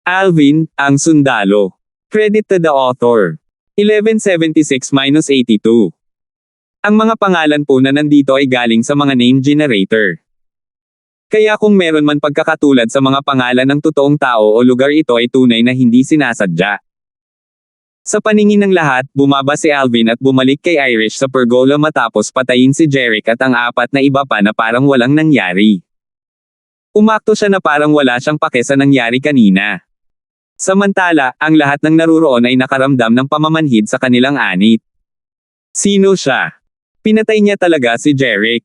Alvin, ang sundalo. Credit to the author. 1176-82. Ang mga pangalan po na nandito ay galing sa mga name generator. Kaya kung meron man pagkakatulad sa mga pangalan ng totoong tao o lugar, ito ay tunay na hindi sinasadya. Sa paningin ng lahat, bumaba si Alvin at bumalik kay Irish sa pergola matapos patayin si Jeric at ang apat na iba pa na parang walang nangyari. Umakto siya na parang wala siyang pake sa nangyari kanina. Samantala, ang lahat ng naruroon ay nakaramdam ng pamamanhid sa kanilang anit. Sino siya? Pinatay niya talaga si Jeric.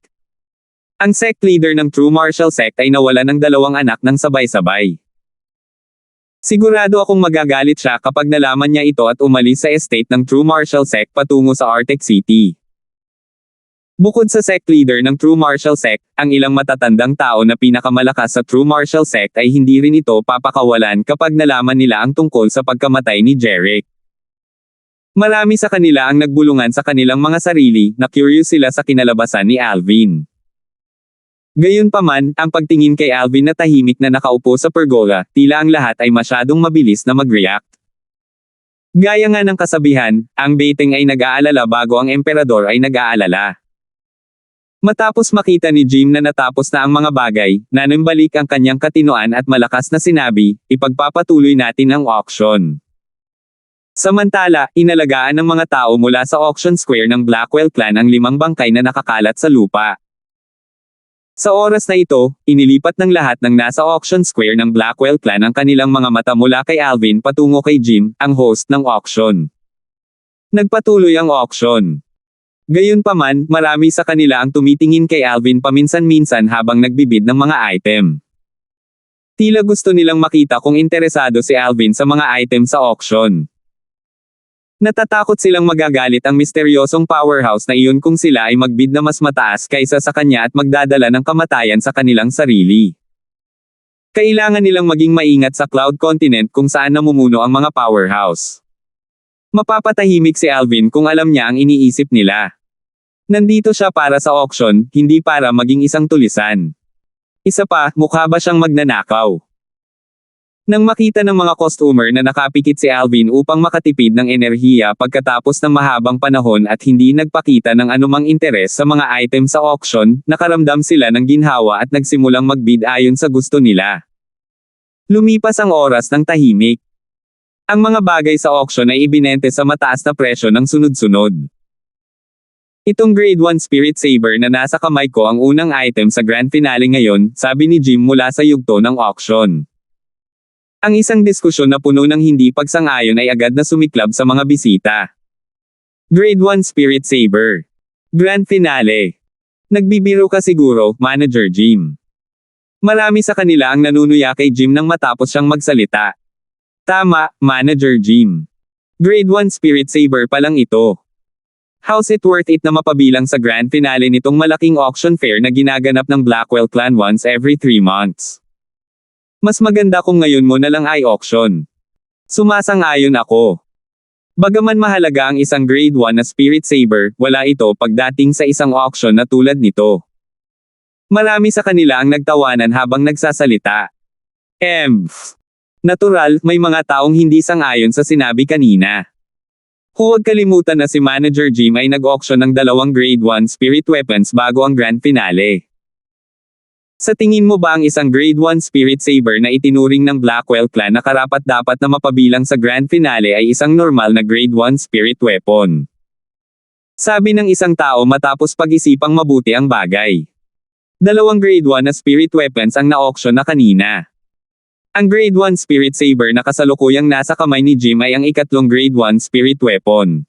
Ang sect leader ng True Martial Sect ay nawala ng 2 anak ng sabay-sabay. Sigurado akong magagalit siya kapag nalaman niya ito at umalis sa estate ng True Martial Sect patungo sa Arctic City. Bukod sa sect leader ng True Martial Sect, ang ilang matatandang tao na pinakamalakas sa True Martial Sect ay hindi rin ito papakawalan kapag nalaman nila ang tungkol sa pagkamatay ni Jeric. Marami sa kanila ang nagbulungan sa kanilang mga sarili, na curious sila sa kinalabasan ni Alvin. Gayunpaman, ang pagtingin kay Alvin na tahimik na nakaupo sa pergola, tila ang lahat ay masyadong mabilis na mag-react. Gaya nga ng kasabihan, ang baiting ay nag-aalala bago ang emperador ay nag-aalala. Matapos makita ni Jim na natapos na ang mga bagay, nanambalik ang kanyang katinoan at malakas na sinabi, ipagpapatuloy natin ang auction. Samantala, inalagaan ng mga tao mula sa auction square ng Blackwell Clan ang 5 bangkay na nakakalat sa lupa. Sa oras na ito, inilipat ng lahat ng nasa auction square ng Blackwell Clan ang kanilang mga mata mula kay Alvin patungo kay Jim, ang host ng auction. Nagpatuloy ang auction. Gayunpaman, marami sa kanila ang tumitingin kay Alvin paminsan-minsan habang nagbibid ng mga item. Tila gusto nilang makita kung interesado si Alvin sa mga item sa auction. Natatakot silang magagalit ang misteryosong powerhouse na iyon kung sila ay magbid na mas mataas kaysa sa kanya at magdadala ng kamatayan sa kanilang sarili. Kailangan nilang maging maingat sa Cloud Continent kung saan namumuno ang mga powerhouse. Mapapatahimik si Alvin kung alam niya ang iniisip nila. Nandito siya para sa auction, hindi para maging isang tulisan. Isa pa, mukha ba siyang magnanakaw? Nang makita ng mga customer na nakapikit si Alvin upang makatipid ng enerhiya pagkatapos ng mahabang panahon at hindi nagpakita ng anumang interes sa mga item sa auction, nakaramdam sila ng ginhawa at nagsimulang magbid ayon sa gusto nila. Lumipas ang oras ng tahimik. Ang mga bagay sa auction ay ibinente sa mataas na presyo ng sunod-sunod. Itong Grade 1 Spirit Saber na nasa kamay ko ang unang item sa grand finale ngayon, sabi ni Jim mula sa yugto ng auction. Ang isang diskusyon na puno ng hindi pagsang-ayon ay agad na sumiklab sa mga bisita. Grade 1 Spirit Saber. Grand Finale. Nagbibiro ka siguro, Manager Jim. Marami sa kanila ang nanunuya kay Jim nang matapos siyang magsalita. Tama, Manager Jim. Grade 1 Spirit Saber pa lang ito. How's it worth it na mapabilang sa grand finale nitong malaking auction fair na ginaganap ng Blackwell Clan once every 3 months? Mas maganda kung ngayon mo na lang ay auction. Sumasang-ayon ako. Bagaman mahalaga ang isang grade 1 na Spirit Saber, wala ito pagdating sa isang auction na tulad nito. Marami sa kanila ang nagtawanan habang nagsasalita. Natural, may mga taong hindi sang-ayon sa sinabi kanina. Huwag kalimutan na si Manager Jim ay nag-auction ng 2 grade 1 spirit weapons bago ang grand finale. Sa tingin mo ba ang isang grade 1 Spirit Saber na itinuring ng Blackwell Clan na karapat-dapat na mapabilang sa grand finale ay isang normal na grade 1 spirit weapon? Sabi ng isang tao matapos pag-isipang mabuti ang bagay. 2 grade 1 na spirit weapons ang na-auction na kanina. Ang grade 1 Spirit Saber na kasalukuyang nasa kamay ni Jim ay ang ikatlong grade 1 spirit weapon.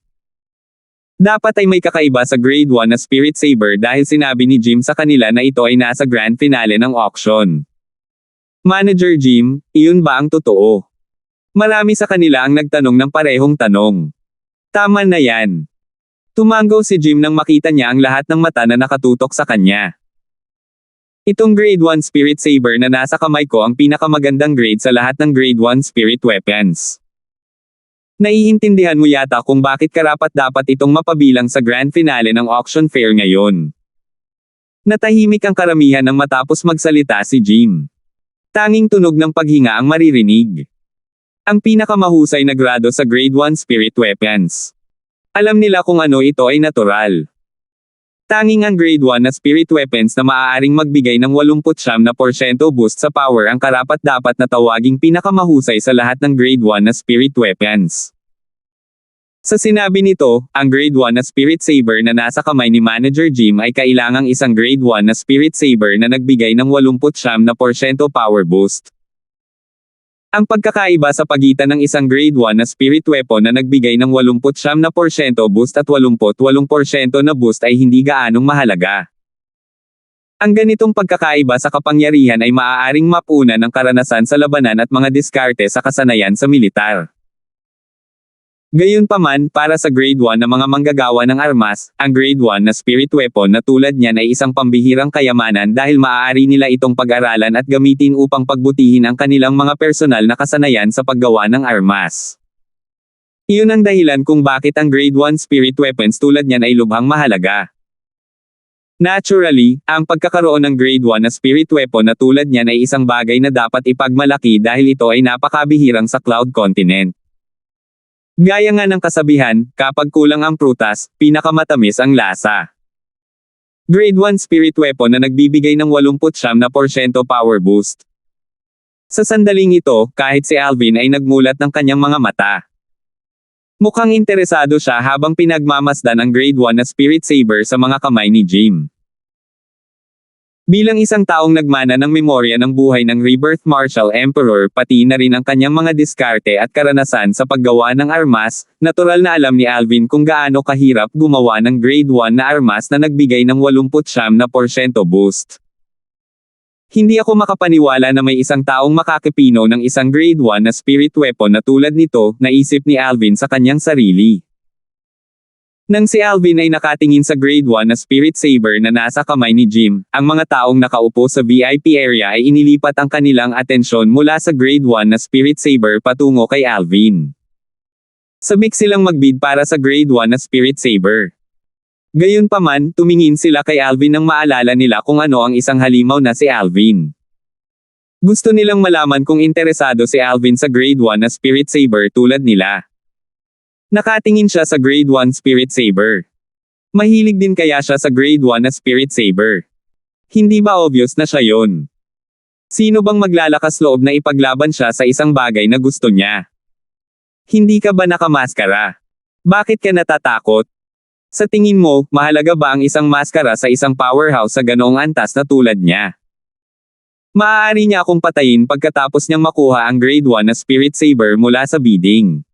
Dapat ay may kakaiba sa grade 1 na Spirit Saber dahil sinabi ni Jim sa kanila na ito ay nasa grand finale ng auction. Manager Jim, iyon ba ang totoo? Marami sa kanila ang nagtanong ng parehong tanong. Tama na yan. Tumango si Jim nang makita niya ang lahat ng mata na nakatutok sa kanya. Itong grade 1 Spirit Saber na nasa kamay ko ang pinakamagandang grade sa lahat ng grade 1 spirit weapons. Naiintindihan mo yata kung bakit karapat-dapat itong mapabilang sa grand finale ng auction fair ngayon. Natahimik ang karamihan nang matapos magsalita si Jim. Tanging tunog ng paghinga ang maririnig. Ang pinakamahusay na grado sa Grade 1 Spirit Weapons. Alam nila kung ano ito ay natural. Tanging ang Grade 1 na Spirit Weapons na maaaring magbigay ng 89% boost sa power ang karapat-dapat na tawaging pinakamahusay sa lahat ng Grade 1 na Spirit Weapons. Sa sinabi nito, ang Grade 1 na Spirit Saber na nasa kamay ni Manager Jim ay kailangang isang Grade 1 na Spirit Saber na nagbigay ng 89% power boost. Ang pagkakaiba sa pagitan ng isang Grade 1 na Spirit Weapon na nagbigay ng 89% boost at 88% na boost ay hindi gaanong mahalaga. Ang ganitong pagkakaiba sa kapangyarihan ay maaaring mapuna ng karanasan sa labanan at mga diskarte sa kasanayan sa militar. Gayunpaman, para sa Grade 1 na mga manggagawa ng armas, ang Grade 1 na Spirit Weapon na tulad niyan ay isang pambihirang kayamanan dahil maaari nila itong pag-aralan at gamitin upang pagbutihin ang kanilang mga personal na kasanayan sa paggawa ng armas. Iyon ang dahilan kung bakit ang Grade 1 Spirit Weapons tulad niyan ay lubhang mahalaga. Naturally, ang pagkakaroon ng Grade 1 na Spirit Weapon na tulad niyan ay isang bagay na dapat ipagmalaki dahil ito ay napakabihirang sa Cloud Continent. Gaya nga ng kasabihan, kapag kulang ang prutas, pinakamatamis ang lasa. Grade 1 Spirit Weapon na nagbibigay ng 89% power boost. Sa sandaling ito, kahit si Alvin ay nagmulat ng kanyang mga mata. Mukhang interesado siya habang pinagmamasdan ang Grade 1 na Spirit Saber sa mga kamay ni Jim. Bilang isang taong nagmana ng memorya ng buhay ng Rebirth Martial Emperor pati na rin ang kanyang mga diskarte at karanasan sa paggawa ng armas, natural na alam ni Alvin kung gaano kahirap gumawa ng Grade 1 na armas na nagbigay ng 89% boost. Hindi ako makapaniwala na may isang taong makakapino ng isang Grade 1 na Spirit Weapon na tulad nito, naisip ni Alvin sa kanyang sarili. Nang si Alvin ay nakatingin sa Grade 1 na Spirit Saber na nasa kamay ni Jim, ang mga taong nakaupo sa VIP area ay inilipat ang kanilang atensyon mula sa Grade 1 na Spirit Saber patungo kay Alvin. Sabik silang magbid para sa Grade 1 na Spirit Saber. Gayunpaman, tumingin sila kay Alvin nang maalala nila kung ano ang isang halimaw na si Alvin. Gusto nilang malaman kung interesado si Alvin sa Grade 1 na Spirit Saber tulad nila. Nakatingin siya sa Grade 1 Spirit Saber. Mahilig din kaya siya sa Grade 1 na Spirit Saber? Hindi ba obvious na siya yon? Sino bang maglalakas loob na ipaglaban siya sa isang bagay na gusto niya? Hindi ka ba nakamaskara? Bakit ka natatakot? Sa tingin mo, mahalaga ba ang isang maskara sa isang powerhouse sa ganoong antas na tulad niya? Maaari niya akong patayin pagkatapos niyang makuha ang Grade 1 na Spirit Saber mula sa bidding.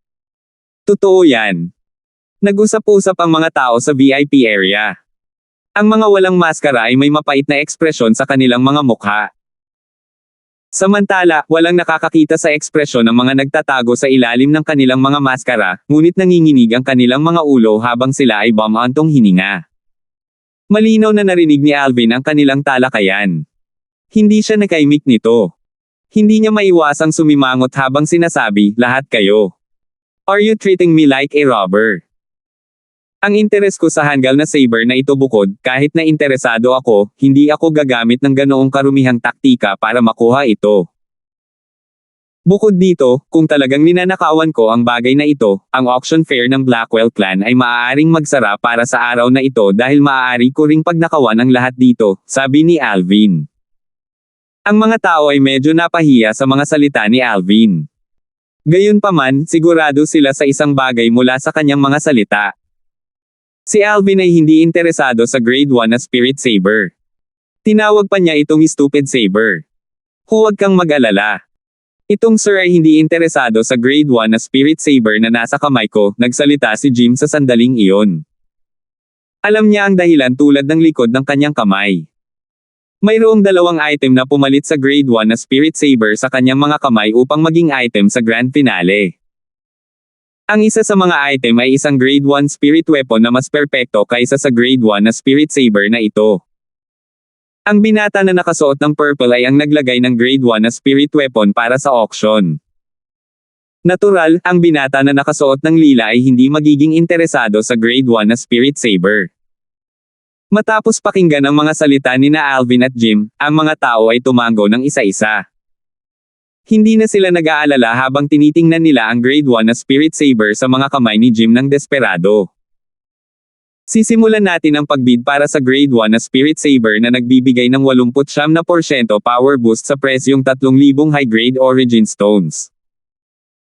Totoo yan. Nag-usap-usap ang mga tao sa VIP area. Ang mga walang maskara ay may mapait na ekspresyon sa kanilang mga mukha. Samantala, walang nakakakita sa ekspresyon ng mga nagtatago sa ilalim ng kanilang mga maskara, ngunit nanginginig ang kanilang mga ulo habang sila ay bumantong hininga. Malinaw na narinig ni Alvin ang kanilang talakayan. Hindi siya nakaimik nito. Hindi niya maiwasang sumimangot habang sinasabi, lahat kayo. Are you treating me like a robber? Ang interes ko sa hanggal na saber na ito bukod, kahit na interesado ako, hindi ako gagamit ng ganoong karumihang taktika para makuha ito. Bukod dito, kung talagang ninanakawan ko ang bagay na ito, ang auction fair ng Blackwell Clan ay maaaring magsara para sa araw na ito dahil maaari ko ring pagnakawan ang lahat dito, sabi ni Alvin. Ang mga tao ay medyo napahiya sa mga salita ni Alvin. Gayunpaman, sigurado sila sa isang bagay mula sa kanyang mga salita. Si Alvin ay hindi interesado sa Grade 1 na Spirit Saber. Tinawag pa niya itong stupid saber. Huwag kang mag-alala. Itong sir ay hindi interesado sa Grade 1 na Spirit Saber na nasa kamay ko, nagsalita si Jim sa sandaling iyon. Alam niya ang dahilan tulad ng likod ng kanyang kamay. Mayroong dalawang item na pumalit sa Grade 1 na Spirit Saber sa kanyang mga kamay upang maging item sa Grand Finale. Ang isa sa mga item ay isang Grade 1 Spirit Weapon na mas perpekto kaysa sa Grade 1 na Spirit Saber na ito. Ang binata na nakasuot ng purple ay ang naglagay ng Grade 1 na Spirit Weapon para sa auction. Natural, ang binata na nakasuot ng lila ay hindi magiging interesado sa Grade 1 na Spirit Saber. Matapos pakinggan ang mga salita ni na Alvin at Jim, ang mga tao ay tumango ng isa-isa. Hindi na sila nag-aalala habang tinitingnan nila ang grade 1 na Spirit Saber sa mga kamay ni Jim ng desperado. Sisimulan natin ang pagbid para sa grade 1 na Spirit Saber na nagbibigay ng 89% power boost sa presyong 3,000 high-grade Origin Stones.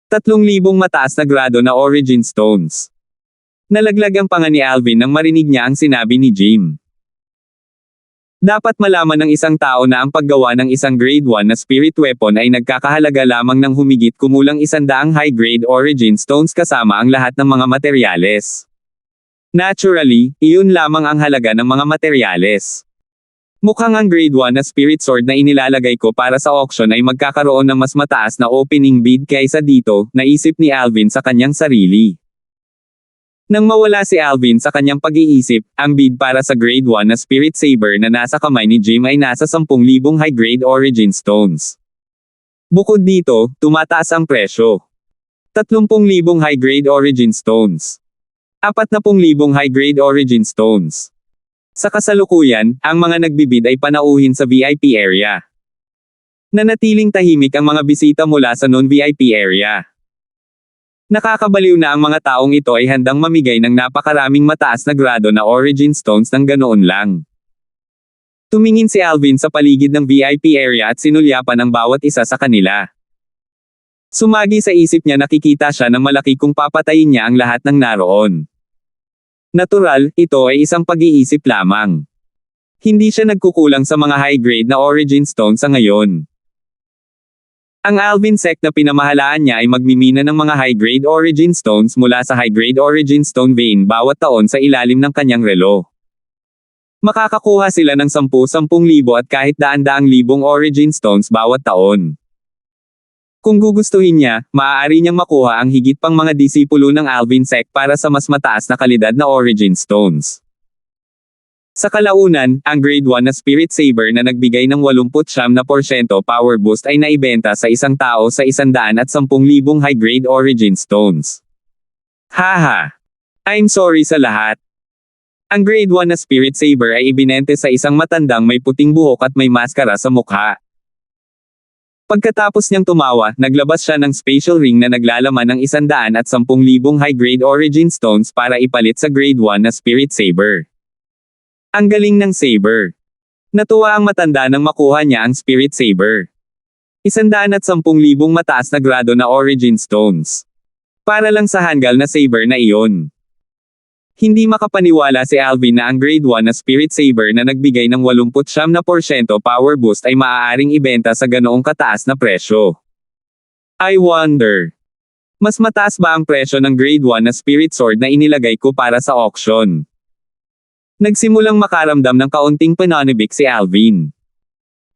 3,000 mataas na grado na Origin Stones. Nalaglag ang panga ni Alvin nang marinig niya ang sinabi ni Jim. Dapat malaman ng isang tao na ang paggawa ng isang grade 1 na spirit weapon ay nagkakahalaga lamang ng humigit kumulang 100 high-grade Origin Stones kasama ang lahat ng mga materyales. Naturally, iyon lamang ang halaga ng mga materyales. Mukhang ang grade 1 na spirit sword na inilalagay ko para sa auction ay magkakaroon ng mas mataas na opening bid kaysa dito, naisip ni Alvin sa kanyang sarili. Nang mawala si Alvin sa kanyang pag-iisip, ang bid para sa grade 1 na Spirit Saber na nasa kamay ni Jim ay nasa 10,000 high-grade Origin Stones. Bukod dito, tumataas ang presyo. 30,000 high-grade Origin Stones. 40,000 high-grade Origin Stones. Sa kasalukuyan, ang mga nagbibid ay panauhin sa VIP area. Nanatiling tahimik ang mga bisita mula sa non-VIP area. Nakakabaliw na ang mga taong ito ay handang mamigay ng napakaraming mataas na grado na Origin Stones ng ganoon lang. Tumingin si Alvin sa paligid ng VIP area at sinulyapan ang bawat isa sa kanila. Sumagi sa isip niya nakikita siya ng malaki kung papatayin niya ang lahat ng naroon. Natural, ito ay isang pag-iisip lamang. Hindi siya nagkukulang sa mga high-grade na Origin Stones sa ngayon. Ang Alvin Sect na pinamahalaan niya ay magmimina ng mga high-grade Origin Stones mula sa high-grade Origin Stone vein bawat taon sa ilalim ng kanyang relo. Makakakuha sila ng 10,000 at kahit daan-daang libong Origin Stones bawat taon. Kung gugustuhin niya, maaari niyang makuha ang higit pang mga disipulo ng Alvin Sect para sa mas mataas na kalidad na Origin Stones. Sa kalaunan, ang grade 1 na Spirit Saber na nagbigay ng 89% power boost ay naibenta sa isang tao sa 110,000 high-grade Origin Stones. Haha! I'm sorry sa lahat. Ang grade 1 na Spirit Saber ay ibinente sa isang matandang may puting buhok at may maskara sa mukha. Pagkatapos niyang tumawa, naglabas siya ng special ring na naglalaman ng 110,000 high-grade Origin Stones para ipalit sa grade 1 na Spirit Saber. Ang galing ng saber. Natuwa ang matanda nang makuha niya ang Spirit Saber. 110,000 mataas na grado na Origin Stones. Para lang sa hanggal na saber na iyon. Hindi makapaniwala si Alvin na ang grade 1 na Spirit Saber na nagbigay ng 89% power boost ay maaaring ibenta sa ganoong kataas na presyo. I wonder. Mas mataas ba ang presyo ng grade 1 na Spirit Sword na inilagay ko para sa auction? Nagsimulang makaramdam ng kaunting pananabik si Alvin.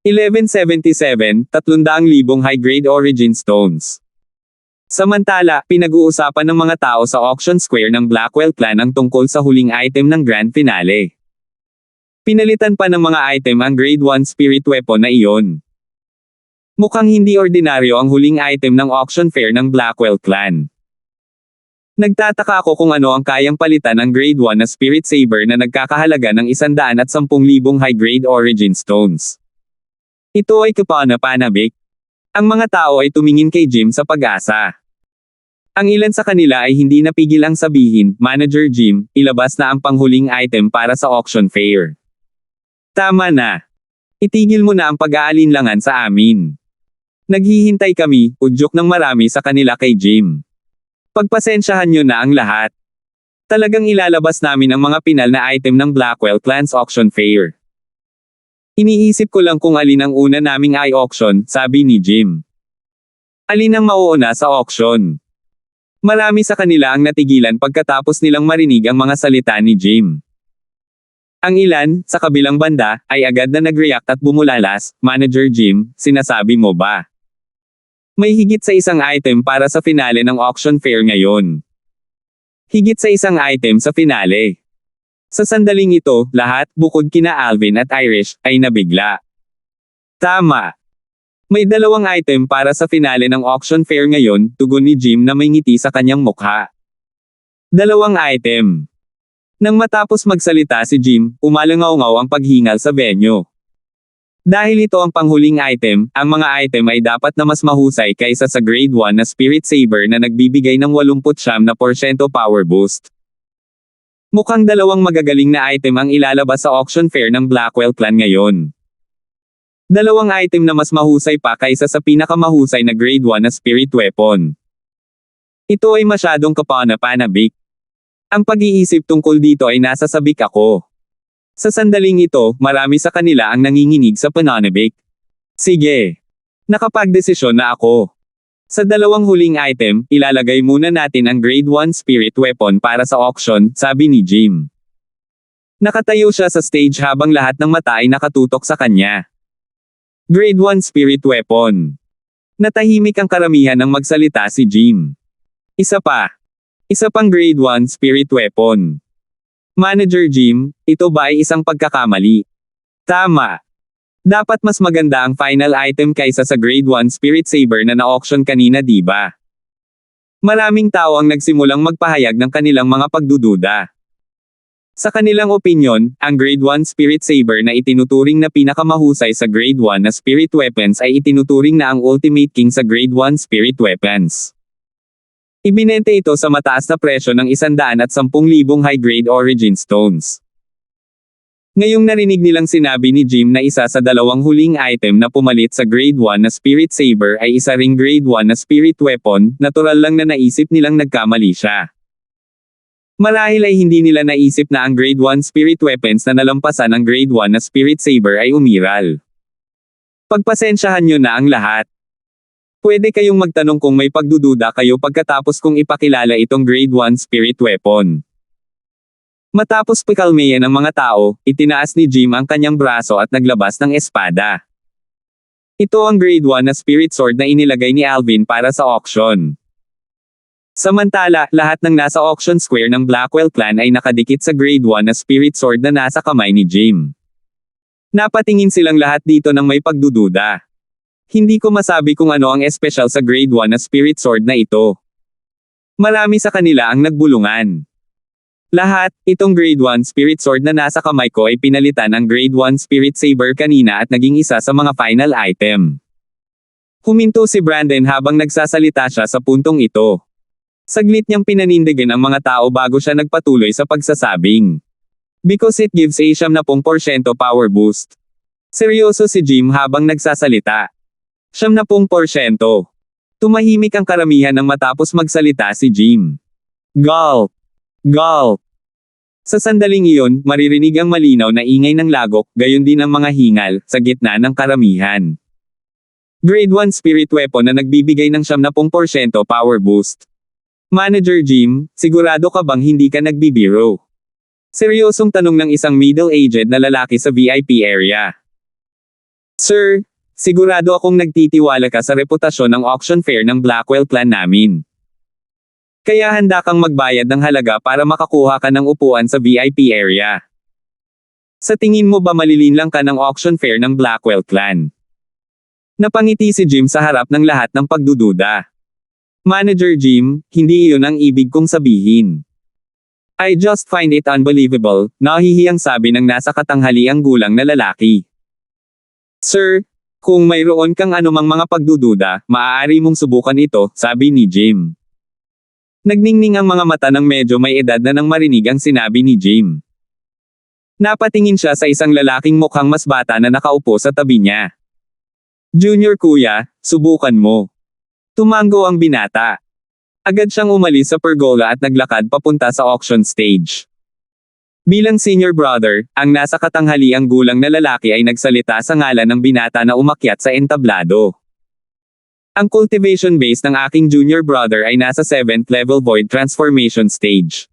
1177, 300,000 high-grade Origin Stones. Samantala, pinag-uusapan ng mga tao sa auction square ng Blackwell Clan ang tungkol sa huling item ng Grand Finale. Pinalitan pa ng mga item ang grade 1 spirit weapon na iyon. Mukhang hindi ordinaryo ang huling item ng auction fair ng Blackwell Clan. Nagtataka ako kung ano ang kayang palitan ng grade 1 na Spirit Saber na nagkakahalaga ng 110,000 high-grade Origin Stones. Ito ay kapanapanabik. Ang mga tao ay tumingin kay Jim sa pag-asa. Ang ilan sa kanila ay hindi napigil ang sabihin, Manager Jim, ilabas na ang panghuling item para sa auction fair. Tama na. Itigil mo na ang pag-aalinlangan sa amin. Naghihintay kami, udyok ng marami sa kanila kay Jim. Pagpasensyahan nyo na ang lahat. Talagang ilalabas namin ang mga pinal na item ng Blackwell Clan's auction fair. Iniisip ko lang kung alin ang una naming i-auction, sabi ni Jim. Alin ang mauuna sa auction? Marami sa kanila ang natigilan pagkatapos nilang marinig ang mga salita ni Jim. Ang ilan, sa kabilang banda, ay agad na nag-react at bumulalas, Manager Jim, sinasabi mo ba? May higit sa isang item para sa finale ng auction fair ngayon. Higit sa isang item sa finale. Sa sandaling ito, lahat, bukod kina Alvin at Irish, ay nabigla. Tama. May dalawang item para sa finale ng auction fair ngayon, tugon ni Jim na may ngiti sa kanyang mukha. Dalawang item. Nang matapos magsalita si Jim, umalangaw-ngaw ang paghingal sa venue. Dahil ito ang panghuling item, ang mga item ay dapat na mas mahusay kaysa sa grade 1 na Spirit Saber na nagbibigay ng 89% power boost. Mukhang dalawang magagaling na item ang ilalabas sa auction fair ng Blackwell Clan ngayon. Dalawang item na mas mahusay pa kaysa sa pinakamahusay na grade 1 na Spirit Weapon. Ito ay masyadong kapanapanabik. Ang pag-iisip tungkol dito ay nasa sabik ako. Sa sandaling ito, marami sa kanila ang nanginginig sa pananabik. Sige. Nakapagdesisyon na ako. Sa dalawang huling item, ilalagay muna natin ang grade 1 Spirit Weapon para sa auction, sabi ni Jim. Nakatayo siya sa stage habang lahat ng mata ay nakatutok sa kanya. Grade 1 Spirit Weapon. Natahimik ang karamihan ng magsalita si Jim. Isa pang grade 1 Spirit Weapon. Manager Jim, ito ba ay isang pagkakamali? Tama. Dapat mas maganda ang final item kaysa sa grade 1 Spirit Saber na na-auction kanina, di ba? Maraming tao ang nagsimulang magpahayag ng kanilang mga pagdududa. Sa kanilang opinyon, ang grade 1 Spirit Saber na itinuturing na pinakamahusay sa grade 1 na Spirit Weapons ay itinuturing na ang Ultimate King sa grade 1 Spirit Weapons. Ibinente ito sa mataas na presyo ng 110,000 high-grade origin stones. Ngayong narinig nilang sinabi ni Jim na isa sa dalawang huling item na pumalit sa grade 1 na Spirit Saber ay isa ring grade 1 na Spirit Weapon, natural lang na naisip nilang nagkamali siya. Marahil ay hindi nila naisip na ang grade 1 Spirit Weapons na nalampasan ang grade 1 na Spirit Saber ay umiral. Pagpasensyahan nyo na ang lahat. Pwede kayong magtanong kung may pagdududa kayo pagkatapos kong ipakilala itong grade 1 Spirit Weapon. Matapos pakalmayan ng mga tao, itinaas ni Jim ang kanyang braso at naglabas ng espada. Ito ang grade 1 na Spirit Sword na inilagay ni Alvin para sa auction. Samantala, lahat ng nasa auction square ng Blackwell Clan ay nakadikit sa grade 1 na Spirit Sword na nasa kamay ni Jim. Napatingin silang lahat dito ng may pagdududa. Hindi ko masabi kung ano ang espesyal sa grade 1 na Spirit Sword na ito. Marami sa kanila ang nagbulungan. Lahat, itong grade 1 Spirit Sword na nasa kamay ko ay pinalitan ang grade 1 Spirit Saber kanina at naging isa sa mga final item. Huminto si Brandon habang nagsasalita siya sa puntong ito. Saglit niyang pinanindigan ang mga tao bago siya nagpatuloy sa pagsasabing. Because it gives a 70% power boost. Seryoso si Jim habang nagsasalita. 70%. Tumahimik ang karamihan nang matapos magsalita si Jim. Gulp. Gulp. Sa sandaling iyon, maririnig ang malinaw na ingay ng lagok, gayon din ang mga hingal, sa gitna ng karamihan. Grade 1 Spirit Weapon na nagbibigay ng 70% power boost. Manager Jim, sigurado ka bang hindi ka nagbibiro? Seryosong tanong ng isang middle-aged na lalaki sa VIP area. Sir, sigurado akong nagtitiwala ka sa reputasyon ng auction fair ng Blackwell Clan namin. Kaya handa kang magbayad ng halaga para makakuha ka ng upuan sa VIP area. Sa tingin mo ba malilinlang ka ng auction fair ng Blackwell Clan? Napangiti si Jim sa harap ng lahat ng pagdududa. Manager Jim, hindi iyon ang ibig kong sabihin. I just find it unbelievable, nahihiyang sabi ng nasa katanghaliang gulang na lalaki. Sir, kung mayroon kang anumang mga pagdududa, maaari mong subukan ito, sabi ni Jim. Nagningning ang mga mata ng medyo may edad na nang marinig ang sinabi ni Jim. Napatingin siya sa isang lalaking mukhang mas bata na nakaupo sa tabi niya. Junior kuya, subukan mo. Tumango ang binata. Agad siyang umalis sa pergola at naglakad papunta sa auction stage. Bilang senior brother, ang nasa katanghaliang gulang na lalaki ay nagsalita sa ngalan ng binata na umakyat sa entablado. Ang cultivation base ng aking junior brother ay nasa 7th level void transformation stage.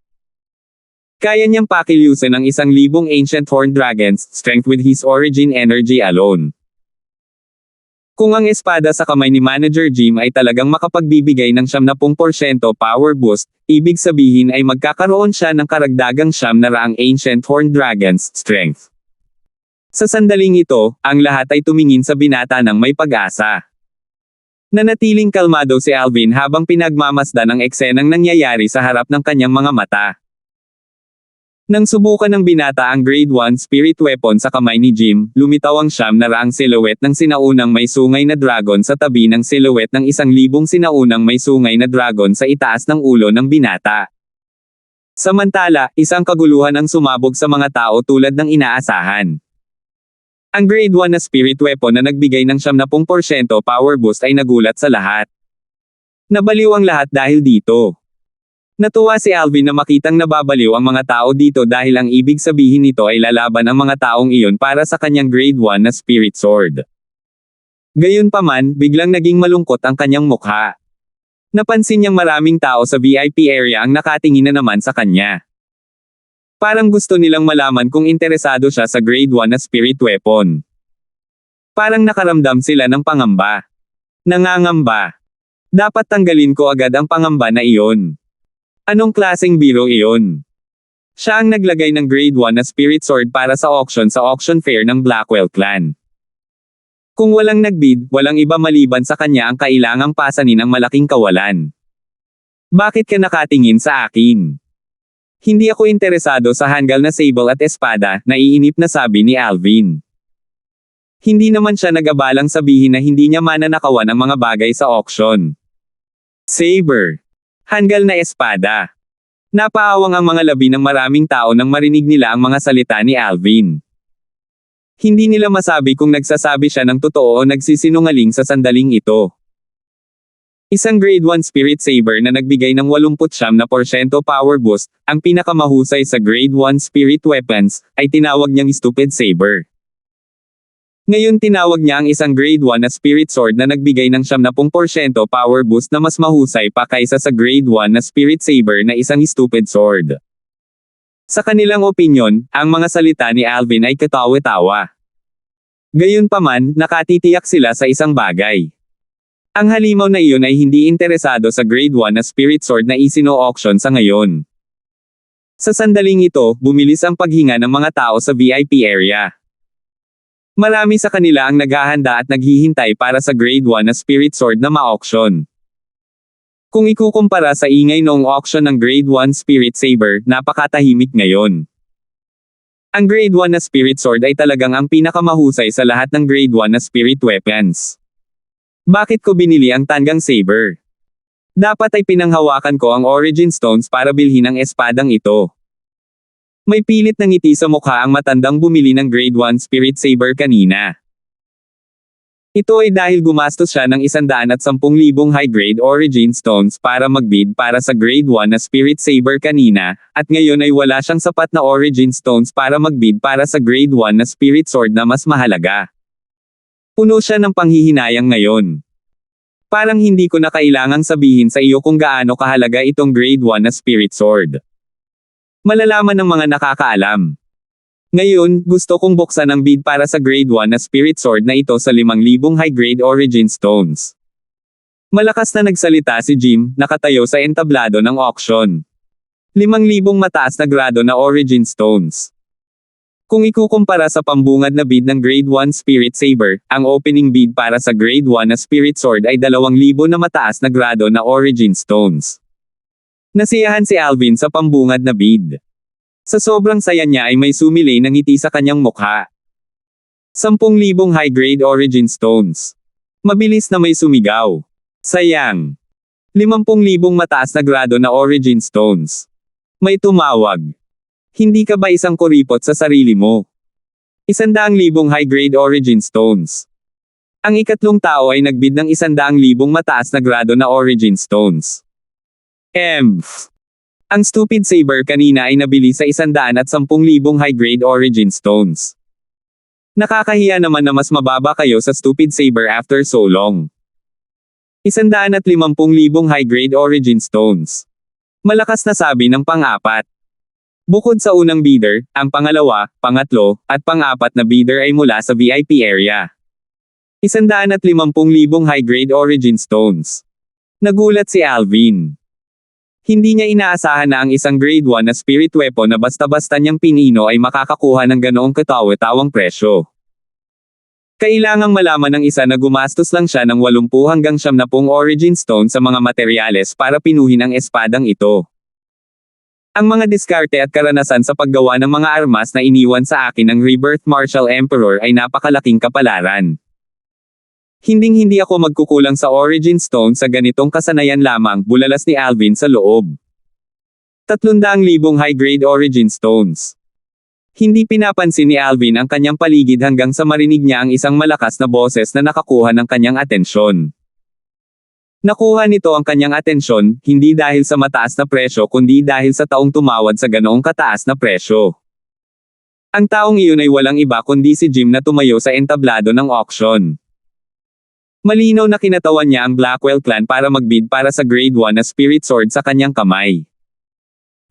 Kaya niyang pakilusin ang 1,000 ancient horned dragons, strength with his origin energy alone. Kung ang espada sa kamay ni Manager Jim ay talagang makapagbibigay ng 70% power boost, ibig sabihin ay magkakaroon siya ng karagdagang 700 ancient horned dragons strength. Sa sandaling ito, ang lahat ay tumingin sa binata ng may pag-asa. Nanatiling kalmado si Alvin habang pinagmamasdan ang eksenang nangyayari sa harap ng kanyang mga mata. Nang subukan ng binata ang grade 1 spirit weapon sa kamay ni Jim, lumitaw ang 900 silhouette ng sinaunang may sungay na dragon sa tabi ng silhouette ng 1,000 sinaunang may sungay na dragon sa itaas ng ulo ng binata. Samantala, isang kaguluhan ang sumabog sa mga tao tulad ng inaasahan. Ang grade 1 na spirit weapon na nagbigay ng 70% power boost ay nagulat sa lahat. Nabaliw ang lahat dahil dito. Natuwa si Alvin na makitang nababaliw ang mga tao dito dahil ang ibig sabihin nito ay lalaban ang mga taong iyon para sa kanyang grade 1 na spirit sword. Gayunpaman, biglang naging malungkot ang kanyang mukha. Napansin niyang maraming tao sa VIP area ang nakatingin na naman sa kanya. Parang gusto nilang malaman kung interesado siya sa grade 1 na spirit weapon. Parang nakaramdam sila ng pangamba. Nangangamba. Dapat tanggalin ko agad ang pangamba na iyon. Anong klaseng biro iyon? Siya ang naglagay ng grade 1 na spirit sword para sa auction fair ng Blackwell Clan. Kung walang nagbid, walang iba maliban sa kanya ang kailangang pasanin ang malaking kawalan. Bakit ka nakatingin sa akin? Hindi ako interesado sa handgal na sable at espada, naiinip na sabi ni Alvin. Hindi naman siya nag-abalang sabihin na hindi niya mananakawan ang mga bagay sa auction. Saber. Handgal na espada. Napaawang ang mga labi ng maraming tao nang marinig nila ang mga salita ni Alvin. Hindi nila masabi kung nagsasabi siya ng totoo o nagsisinungaling sa sandaling ito. Isang grade 1 spirit saber na nagbigay ng 89% power boost, ang pinakamahusay sa grade 1 spirit weapons, ay tinawag niyang stupid saber. Ngayon tinawag niya ang isang grade 1 na spirit sword na nagbigay ng 70% power boost na mas mahusay pa kaysa sa grade 1 na spirit saber na isang stupid sword. Sa kanilang opinyon, ang mga salita ni Alvin ay katawa-tawa. Gayunpaman, nakatitiyak sila sa isang bagay. Ang halimaw na iyon ay hindi interesado sa grade 1 na spirit sword na isino-auction sa ngayon. Sa sandaling ito, bumilis ang paghinga ng mga tao sa VIP area. Marami sa kanila ang naghahanda at naghihintay para sa grade 1 na spirit sword na ma-auction. Kung ikukumpara sa ingay noong auction ng grade 1 spirit saber, napakatahimik ngayon. Ang grade 1 na spirit sword ay talagang ang pinakamahusay sa lahat ng grade 1 na spirit weapons. Bakit ko binili ang tanggang saber? Dapat ay pinanghawakan ko ang origin stones para bilhin ang espadang ito. May pilit na ngiti sa mukha ang matandang bumili ng grade 1 spirit saber kanina. Ito ay dahil gumastos siya ng 110,000 high-grade origin stones para magbid para sa grade 1 na spirit saber kanina, at ngayon ay wala siyang sapat na origin stones para magbid para sa grade 1 na spirit sword na mas mahalaga. Puno siya ng panghihinayang ngayon. Parang hindi ko na kailangang sabihin sa iyo kung gaano kahalaga itong grade 1 na spirit sword. Malalaman ng mga nakakaalam. Ngayon, gusto kong buksan ang bid para sa grade 1 na spirit sword na ito sa 5,000 high-grade origin stones. Malakas na nagsalita si Jim, nakatayo sa entablado ng auction. 5,000 mataas na grado na origin stones. Kung ikukumpara sa pambungad na bid ng grade 1 spirit saber, ang opening bid para sa grade 1 na spirit sword ay 2,000 na mataas na grado na origin stones. Nasiyahan si Alvin sa pambungad na bid. Sa sobrang saya niya ay may sumilay na ngiti sa kanyang mukha. 10,000 high-grade origin stones. Mabilis na may sumigaw. Sayang. 50,000 mataas na grado na origin stones. May tumawag. Hindi ka ba isang kuripot sa sarili mo? 100,000 high-grade origin stones. Ang ikatlong tao ay nagbid ng 100,000 mataas na grado na origin stones. Ang stupid saber kanina ay nabili sa 110,000 high-grade origin stones. Nakakahiya naman na mas mababa kayo sa stupid saber after so long. 150,000 high-grade origin stones. Malakas na sabi ng pang-apat. Bukod sa unang bidder, ang pangalawa, pangatlo, at pang-apat na bidder ay mula sa VIP area. 150,000 high-grade origin stones. Nagulat si Alvin. Hindi niya inaasahan na ang isang grade 1 na spirit weapon na basta-basta niyang pinino ay makakakuha ng ganoong katawa-tawang presyo. Kailangang malaman ng isa na gumastos lang siya ng 80 hanggang 70 origin stone sa mga materyales para pinuhin ang espadang ito. Ang mga diskarte at karanasan sa paggawa ng mga armas na iniwan sa akin ng Rebirth Martial Emperor ay napakalaking kapalaran. Hinding-hindi ako magkukulang sa Origin Stone sa ganitong kasanayan lamang, bulalas ni Alvin sa loob. 300,000 high-grade Origin Stones. Hindi pinapansin ni Alvin ang kanyang paligid hanggang sa marinig niya ang isang malakas na boses na nakakuha ng kanyang atensyon. Nakuha nito ang kanyang atensyon, hindi dahil sa mataas na presyo kundi dahil sa taong tumawad sa ganoong kataas na presyo. Ang taong iyon ay walang iba kundi si Jim na tumayo sa entablado ng auction. Malinaw na kinatawan niya ang Blackwell clan para magbid para sa grade 1 na spirit sword sa kanyang kamay.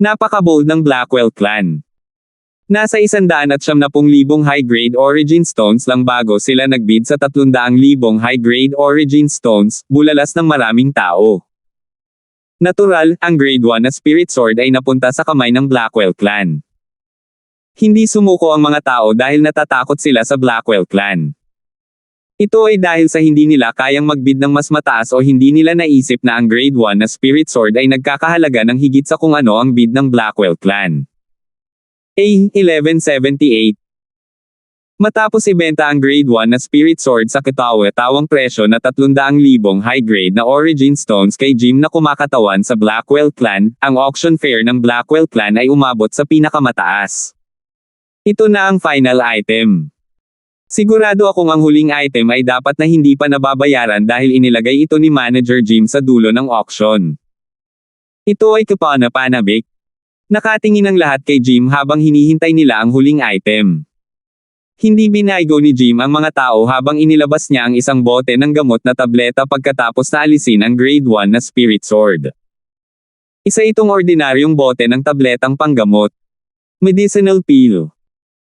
Napaka-bold ng Blackwell clan. Nasa 170,000 high-grade Origin Stones lang bago sila nagbid sa 300,000 high-grade Origin Stones, bulalas ng maraming tao. Natural, ang grade 1 na spirit sword ay napunta sa kamay ng Blackwell clan. Hindi sumuko ang mga tao dahil natatakot sila sa Blackwell clan. Ito ay dahil sa hindi nila kayang magbid ng mas mataas o hindi nila naisip na ang grade 1 na spirit sword ay nagkakahalaga ng higit sa kung ano ang bid ng Blackwell clan. A1178. Matapos ibenta ang grade 1 na spirit sword sa katawa-tawang presyo na 300,000 high-grade na Origin Stones kay Jim na kumakatawan sa Blackwell clan, ang auction fair ng Blackwell clan ay umabot sa pinakamataas. Ito na ang final item. Sigurado akong ang huling item ay dapat na hindi pa nababayaran dahil inilagay ito ni Manager Jim sa dulo ng auction. Ito ay kapana-panabik. Nakatingin ang lahat kay Jim habang hinihintay nila ang huling item. Hindi binaygo ni Jim ang mga tao habang inilabas niya ang isang bote ng gamot na tableta pagkatapos na alisin ang grade 1 na spirit sword. Isa itong ordinaryong bote ng tabletang panggamot. Medicinal pill.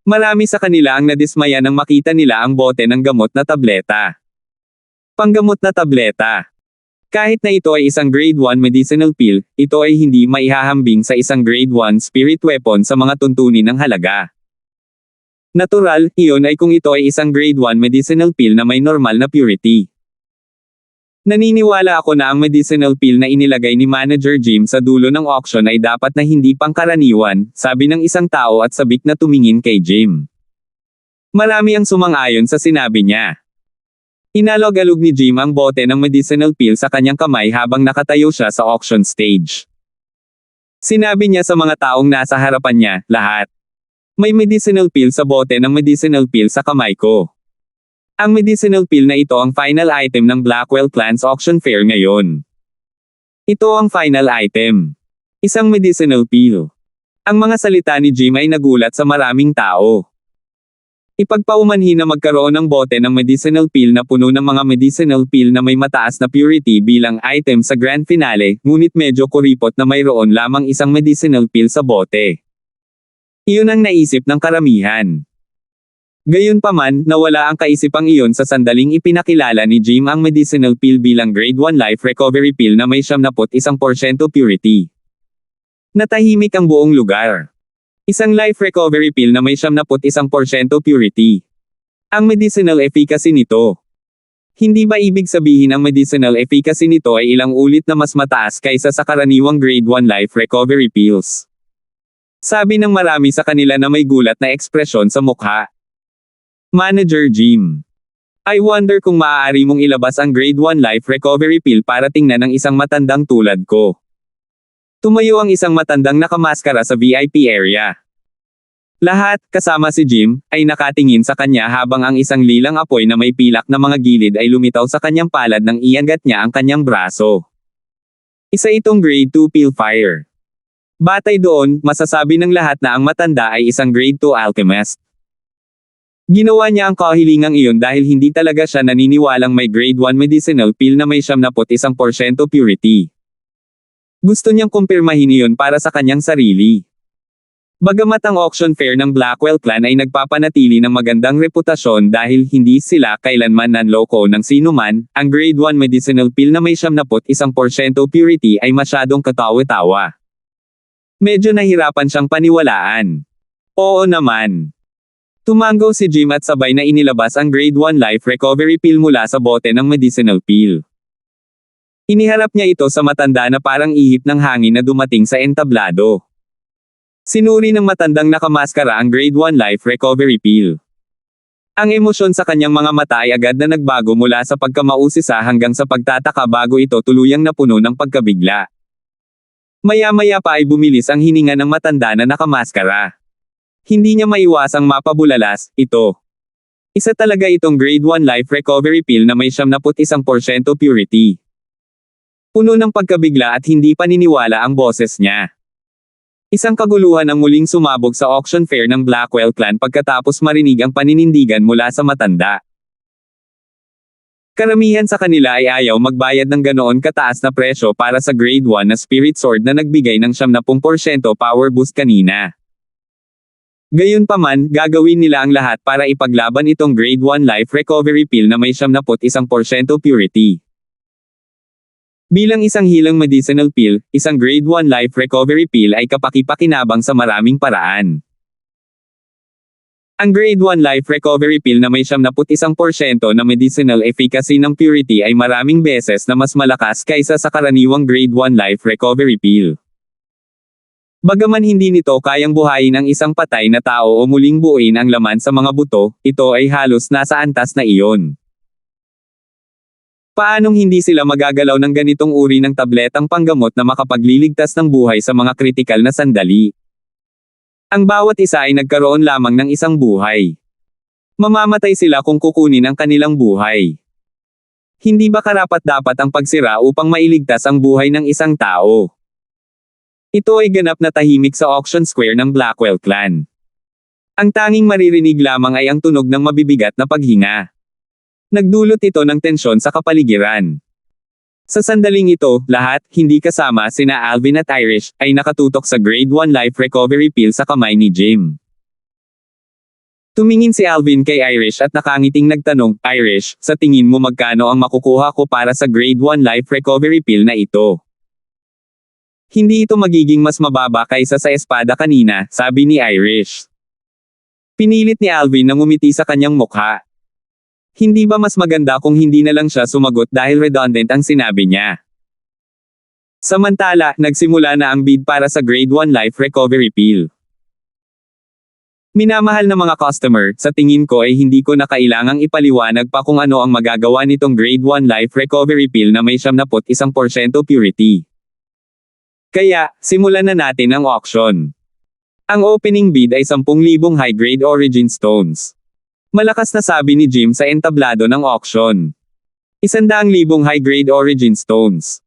Marami sa kanila ang nadismaya nang makita nila ang bote ng gamot na tableta. Panggamot na tableta. Kahit na ito ay isang grade 1 medicinal pill, ito ay hindi maihahambing sa isang grade 1 spirit weapon sa mga tuntunin ng halaga. Natural, iyon ay kung ito ay isang grade 1 medicinal pill na may normal na purity. Naniniwala ako na ang medicinal pill na inilagay ni Manager Jim sa dulo ng auction ay dapat na hindi pangkaraniwan, sabi ng isang tao at sabik na tumingin kay Jim. Marami ang sumang-ayon sa sinabi niya. Inalog-alog ni Jim ang bote ng medicinal pill sa kanyang kamay habang nakatayo siya sa auction stage. Sinabi niya sa mga taong nasa harapan niya, lahat. May medicinal pill sa bote ng medicinal pill sa kamay ko. Ang medicinal pill na ito ang final item ng Blackwell Clan's auction fair ngayon. Ito ang final item. Isang medicinal pill. Ang mga salita ni Jim ay nagulat sa maraming tao. Ipagpaumanhin na magkaroon ng bote ng medicinal pill na puno ng mga medicinal pill na may mataas na purity bilang item sa grand finale, ngunit medyo kuripot na mayroon lamang isang medicinal pill sa bote. Iyon ang naisip ng karamihan. Gayunpaman, nawala ang kaisipang iyon sa sandaling ipinakilala ni Jim ang medicinal pill bilang grade 1 life recovery pill na may 71% purity. Natahimik ang buong lugar. Isang life recovery pill na may 71% purity. Ang medicinal efficacy nito. Hindi ba ibig sabihin ang medicinal efficacy nito ay ilang ulit na mas mataas kaysa sa karaniwang grade 1 life recovery pills? Sabi ng marami sa kanila na may gulat na ekspresyon sa mukha. Manager Jim. I wonder kung maaari mong ilabas ang grade 1 life recovery pill para tingnan ng isang matandang tulad ko. Tumayo ang isang matandang nakamaskara sa VIP area. Lahat, kasama si Jim, ay nakatingin sa kanya habang ang isang lilang apoy na may pilak na mga gilid ay lumitaw sa kanyang palad nang iangat niya ang kanyang braso. Isa itong grade 2 pill fire. Batay doon, masasabi ng lahat na ang matanda ay isang grade 2 alchemist. Ginawa niya ang kahilingang iyon dahil hindi talaga siya naniniwalang may grade 1 medicinal pill na may 71% purity. Gusto niyang kumpirmahin iyon para sa kanyang sarili. Bagamat ang auction fair ng Blackwell Clan ay nagpapanatili ng magandang reputasyon dahil hindi sila kailanman nanloko ng sinuman, ang grade 1 medicinal pill na may 71% purity ay masyadong katawa-tawa. Medyo nahirapan siyang paniwalaan. Oo naman. Tumango si Jim at sabay na inilabas ang grade 1 life recovery pill mula sa bote ng medicinal pill. Iniharap niya ito sa matanda na parang ihip ng hangin na dumating sa entablado. Sinuri ng matandang nakamaskara ang Grade 1 Life Recovery Pill. Ang emosyon sa kanyang mga mata ay agad na nagbago mula sa pagkamausisa hanggang sa pagtataka bago ito tuluyang napuno ng pagkabigla. Maya-maya pa ay bumilis ang hininga ng matanda na nakamaskara. Hindi niya maiwasang mapabulalas, ito. Isa talaga itong Grade 1 Life Recovery Pill na may 71% purity. Puno ng pagkabigla at hindi paniniwala ang boses niya. Isang kaguluhan ang muling sumabog sa auction fair ng Blackwell Clan pagkatapos marinig ang paninindigan mula sa matanda. Karamihan sa kanila ay ayaw magbayad ng ganoon kataas na presyo para sa Grade 1 na Spirit Sword na nagbigay ng 70% power boost kanina. Gayunpaman, gagawin nila ang lahat para ipaglaban itong Grade 1 Life Recovery Pill na may 71% purity. Bilang isang hilang medicinal pill, isang Grade 1 Life Recovery Pill ay kapaki-pakinabang sa maraming paraan. Ang Grade 1 Life Recovery Pill na may 71% na medicinal efficacy ng purity ay maraming beses na mas malakas kaysa sa karaniwang Grade 1 Life Recovery Pill. Bagaman hindi nito kayang buhayin ang isang patay na tao o muling buuin ang laman sa mga buto, ito ay halos nasa antas na iyon. Paanong hindi sila magagalaw ng ganitong uri ng tabletang panggamot na makapagliligtas ng buhay sa mga kritikal na sandali? Ang bawat isa ay nagkaroon lamang ng isang buhay. Mamamatay sila kung kukunin ang kanilang buhay. Hindi ba karapat-dapat ang pagsira upang mailigtas ang buhay ng isang tao? Ito ay ganap na tahimik sa auction square ng Blackwell Clan. Ang tanging maririnig lamang ay ang tunog ng mabibigat na paghinga. Nagdulot ito ng tensyon sa kapaligiran. Sa sandaling ito, lahat, hindi kasama sina Alvin at Irish, ay nakatutok sa Grade 1 Life Recovery Pill sa kamay ni Jim. Tumingin si Alvin kay Irish at nakangiting nagtanong, Irish, sa tingin mo magkano ang makukuha ko para sa Grade 1 Life Recovery Pill na ito? Hindi ito magiging mas mababa kaysa sa espada kanina, sabi ni Irish. Pinilit ni Alvin na ngumiti sa kanyang mukha. Hindi ba mas maganda kung hindi na lang siya sumagot dahil redundant ang sinabi niya? Samantala, nagsimula na ang bid para sa Grade 1 Life Recovery Pill. Minamahal na mga customer, sa tingin ko ay hindi ko na kailangang ipaliwanag pa kung ano ang magagawa nitong Grade 1 Life Recovery Pill na may 71% purity. Kaya, simulan na natin ang auction. Ang opening bid ay 10,000 high-grade origin stones. Malakas na sabi ni Jim sa entablado ng auction. 100,000 high-grade origin stones.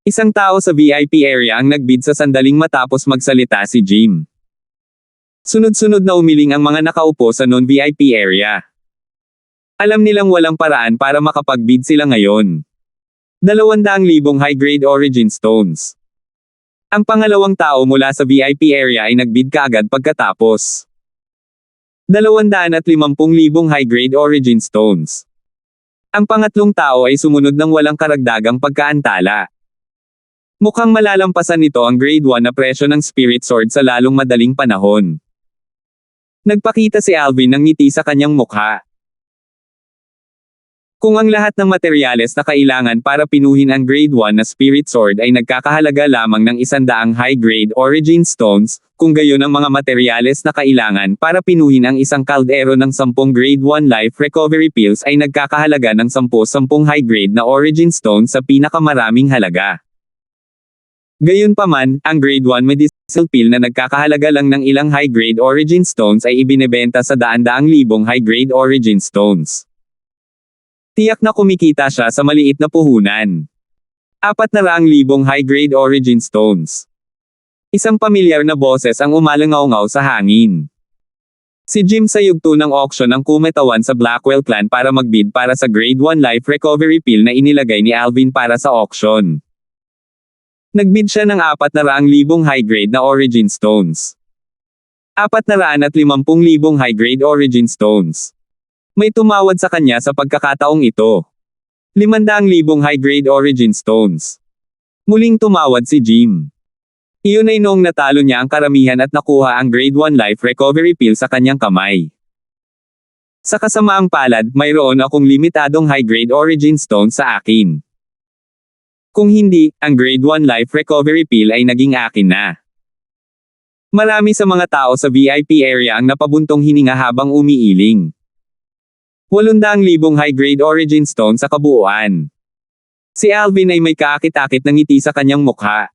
Isang tao sa VIP area ang nagbid sa sandaling matapos magsalita si Jim. Sunod-sunod na umiling ang mga nakaupo sa non-VIP area. Alam nilang walang paraan para makapagbid sila ngayon. 200,000 high-grade origin stones. Ang pangalawang tao mula sa VIP area ay nagbid kaagad pagkatapos. 250,000 high-grade origin stones. Ang pangatlong tao ay sumunod ng walang karagdagang pagkaantala. Mukhang malalampasan nito ang Grade 1 na presyo ng Spirit Sword sa lalong madaling panahon. Nagpakita si Alvin ng ngiti sa kanyang mukha. Kung ang lahat ng materyales na kailangan para pinuhin ang Grade 1 na Spirit Sword ay nagkakahalaga lamang ng 100 high-grade origin stones, kung gayon ang mga materyales na kailangan para pinuhin ang isang kaldero ng 10 Grade 1 Life Recovery Pills ay nagkakahalaga ng 10 high-grade na origin stones sa pinakamaraming halaga. Gayunpaman, ang Grade 1 medicinal pill na nagkakahalaga lang ng ilang high-grade origin stones ay ibinebenta sa daan-daang libong high-grade origin stones. Tiyak na kumikita siya sa maliit na puhunan. 400,000 high-grade origin stones. Isang pamilyar na boses ang umalangaw-ngaw sa hangin. Si Jim sa yugto ng auction ang kumetawan sa Blackwell Clan para magbid para sa Grade 1 Life Recovery Pill na inilagay ni Alvin para sa auction. Nagbid siya ng 400,000 high-grade na origin stones. 450,000 high-grade origin stones. May tumawad sa kanya sa pagkakataong ito. 500,000 high-grade origin stones. Muling tumawad si Jim. Iyon ay noong natalo niya ang karamihan at nakuha ang Grade 1 Life Recovery Pill sa kanyang kamay. Sa kasamaang palad, mayroon akong limitadong high-grade origin stones sa akin. Kung hindi, ang Grade 1 Life Recovery Pill ay naging akin na. Marami sa mga tao sa VIP area ang napabuntong hininga habang umiiling. 800,000 high-grade origin stone sa kabuuan. Si Alvin ay may kaakit-akit na ngiti sa kanyang mukha.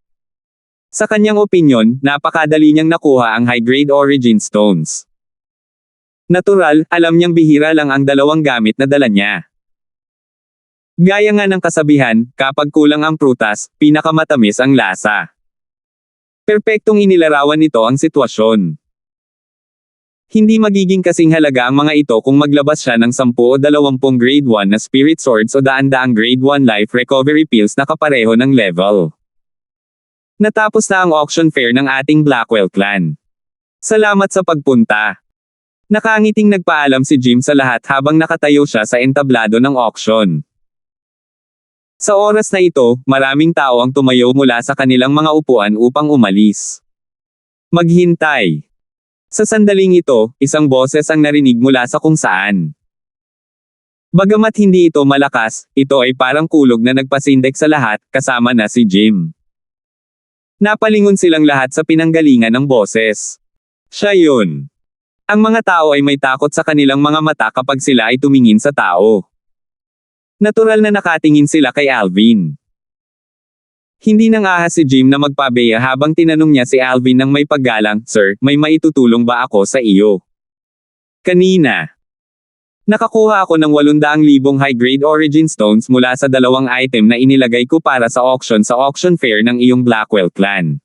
Sa kanyang opinyon, napakadali niyang nakuha ang high-grade origin stones. Natural, alam niyang bihira lang ang dalawang gamit na dala niya. Gaya nga ng kasabihan, kapag kulang ang prutas, pinakamatamis ang lasa. Perpektong inilarawan nito ang sitwasyon. Hindi magiging kasing halaga ang mga ito kung maglabas siya ng 10 o 20 grade 1 na spirit swords o daan-daang grade 1 life recovery pills na kapareho ng level. Natapos na ang auction fair ng ating Blackwell clan. Salamat sa pagpunta. Nakangiting nagpaalam si Jim sa lahat habang nakatayo siya sa entablado ng auction. Sa oras na ito, maraming tao ang tumayo mula sa kanilang mga upuan upang umalis. Maghintay. Sa sandaling ito, isang boses ang narinig mula sa kung saan. Bagamat hindi ito malakas, ito ay parang kulog na nagpasindek sa lahat, kasama na si Jim. Napalingon silang lahat sa pinanggalingan ng boses. Siya yun. Ang mga tao ay may takot sa kanilang mga mata kapag sila ay tumingin sa tao. Natural na nakatingin sila kay Alvin. Hindi nang ahas si Jim na magpabeya habang tinanong niya si Alvin ng may paggalang, "Sir, may maitutulong ba ako sa iyo?" Kanina. Nakakuha ako ng 800,000 high-grade origin stones mula sa dalawang item na inilagay ko para sa auction fair ng iyong Blackwell clan.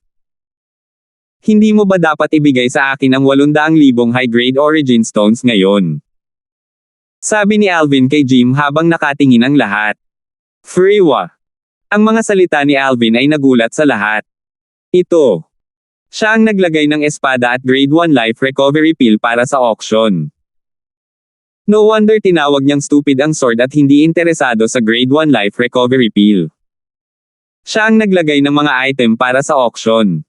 Hindi mo ba dapat ibigay sa akin ang 800,000 high-grade origin stones ngayon? Sabi ni Alvin kay Jim habang nakatingin ang lahat. Freewa. Ang mga salita ni Alvin ay nagulat sa lahat. Ito. Siya ang naglagay ng espada at grade 1 life recovery pill para sa auction. No wonder tinawag niyang stupid ang sword at hindi interesado sa grade 1 life recovery pill. Siya ang naglagay ng mga item para sa auction.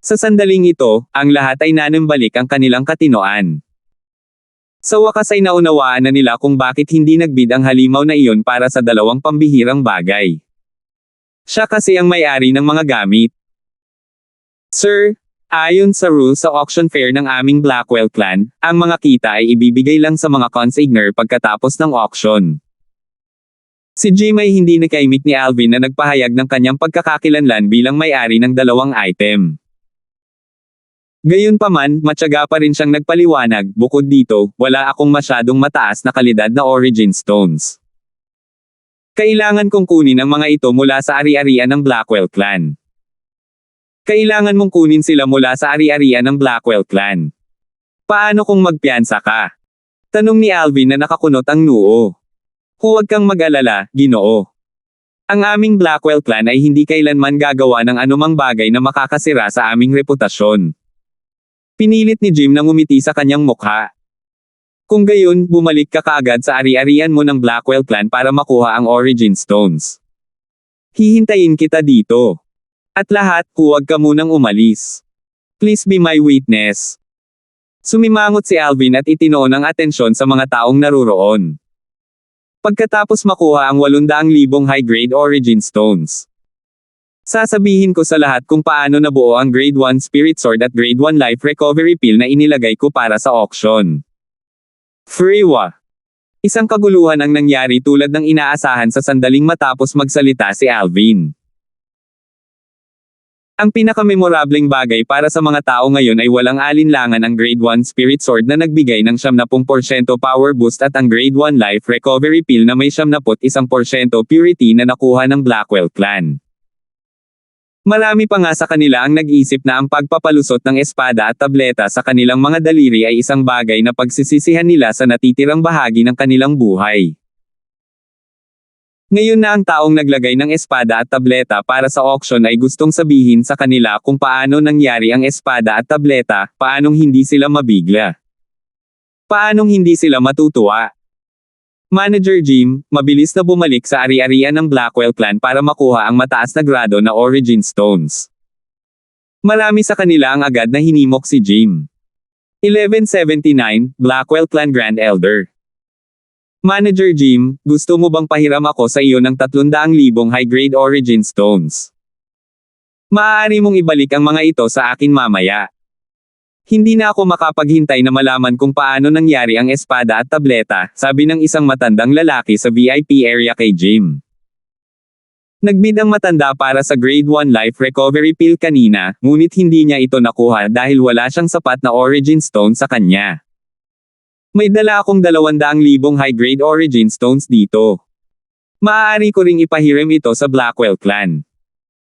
Sa sandaling ito, ang lahat ay nanambalik ang kanilang katinoan. Sa wakas ay naunawaan na nila kung bakit hindi nagbid ang halimaw na iyon para sa dalawang pambihirang bagay. Siya kasi ang may-ari ng mga gamit. Sir, ayon sa rules sa auction fair ng aming Blackwell clan, ang mga kita ay ibibigay lang sa mga consignor pagkatapos ng auction. Si Jim ay hindi nakaimik ni Alvin na nagpahayag ng kanyang pagkakakilanlan bilang may-ari ng dalawang item. Gayunpaman, matyaga pa rin siyang nagpaliwanag, bukod dito, wala akong masyadong mataas na kalidad na origin stones. Kailangan kong kunin ang mga ito mula sa ari-arian ng Blackwell clan. Kailangan mong kunin sila mula sa ari-arian ng Blackwell clan. Paano kung magpiyansa ka? Tanong ni Alvin na nakakunot ang noo. Huwag kang mag-alala, Ginoo. Ang aming Blackwell clan ay hindi kailanman gagawa ng anumang bagay na makakasira sa aming reputasyon. Pinilit ni Jim na ngumiti sa kanyang mukha. Kung gayon, bumalik ka kaagad sa ari-arian mo ng Blackwell clan para makuha ang origin stones. Hihintayin kita dito. At lahat, huwag ka munang umalis. Please be my witness. Sumimangot si Alvin at itinoon ang atensyon sa mga taong naruroon. Pagkatapos makuha ang 800,000 high-grade origin stones, sasabihin ko sa lahat kung paano nabuo ang grade 1 spirit sword at grade 1 life recovery pill na inilagay ko para sa auction. Freewa. Isang kaguluhan ang nangyari tulad ng inaasahan sa sandaling matapos magsalita si Alvin. Ang pinakamemorableng bagay para sa mga tao ngayon ay walang alinlangan ang grade 1 spirit sword na nagbigay ng 70% power boost at ang grade 1 life recovery pill na may 71% purity na nakuha ng Blackwell clan. Marami pa nga sa kanila ang nag-isip na ang pagpapalusot ng espada at tableta sa kanilang mga daliri ay isang bagay na pagsisisihan nila sa natitirang bahagi ng kanilang buhay. Ngayon na ang taong naglagay ng espada at tableta para sa auction ay gustong sabihin sa kanila kung paano nangyari ang espada at tableta, paanong hindi sila mabigla. Paanong hindi sila matutuwa. Manager Jim, mabilis na bumalik sa ari-arian ng Blackwell clan para makuha ang mataas na grado na origin stones. Marami sa kanila ang agad na hinimok si Jim. 1179, Blackwell clan Grand Elder. Manager Jim, gusto mo bang pahiram ako sa iyo ng 300,000 high-grade origin stones? Maaari mong ibalik ang mga ito sa akin mamaya. Hindi na ako makapaghintay na malaman kung paano nangyari ang espada at tableta, sabi ng isang matandang lalaki sa VIP area kay Jim. Nagbid ang matanda para sa Grade 1 Life Recovery Pill kanina, ngunit hindi niya ito nakuha dahil wala siyang sapat na Origin Stone sa kanya. May dala akong 200,000 high-grade Origin Stones dito. Maaari ko ring ipahiram ito sa Blackwell Clan.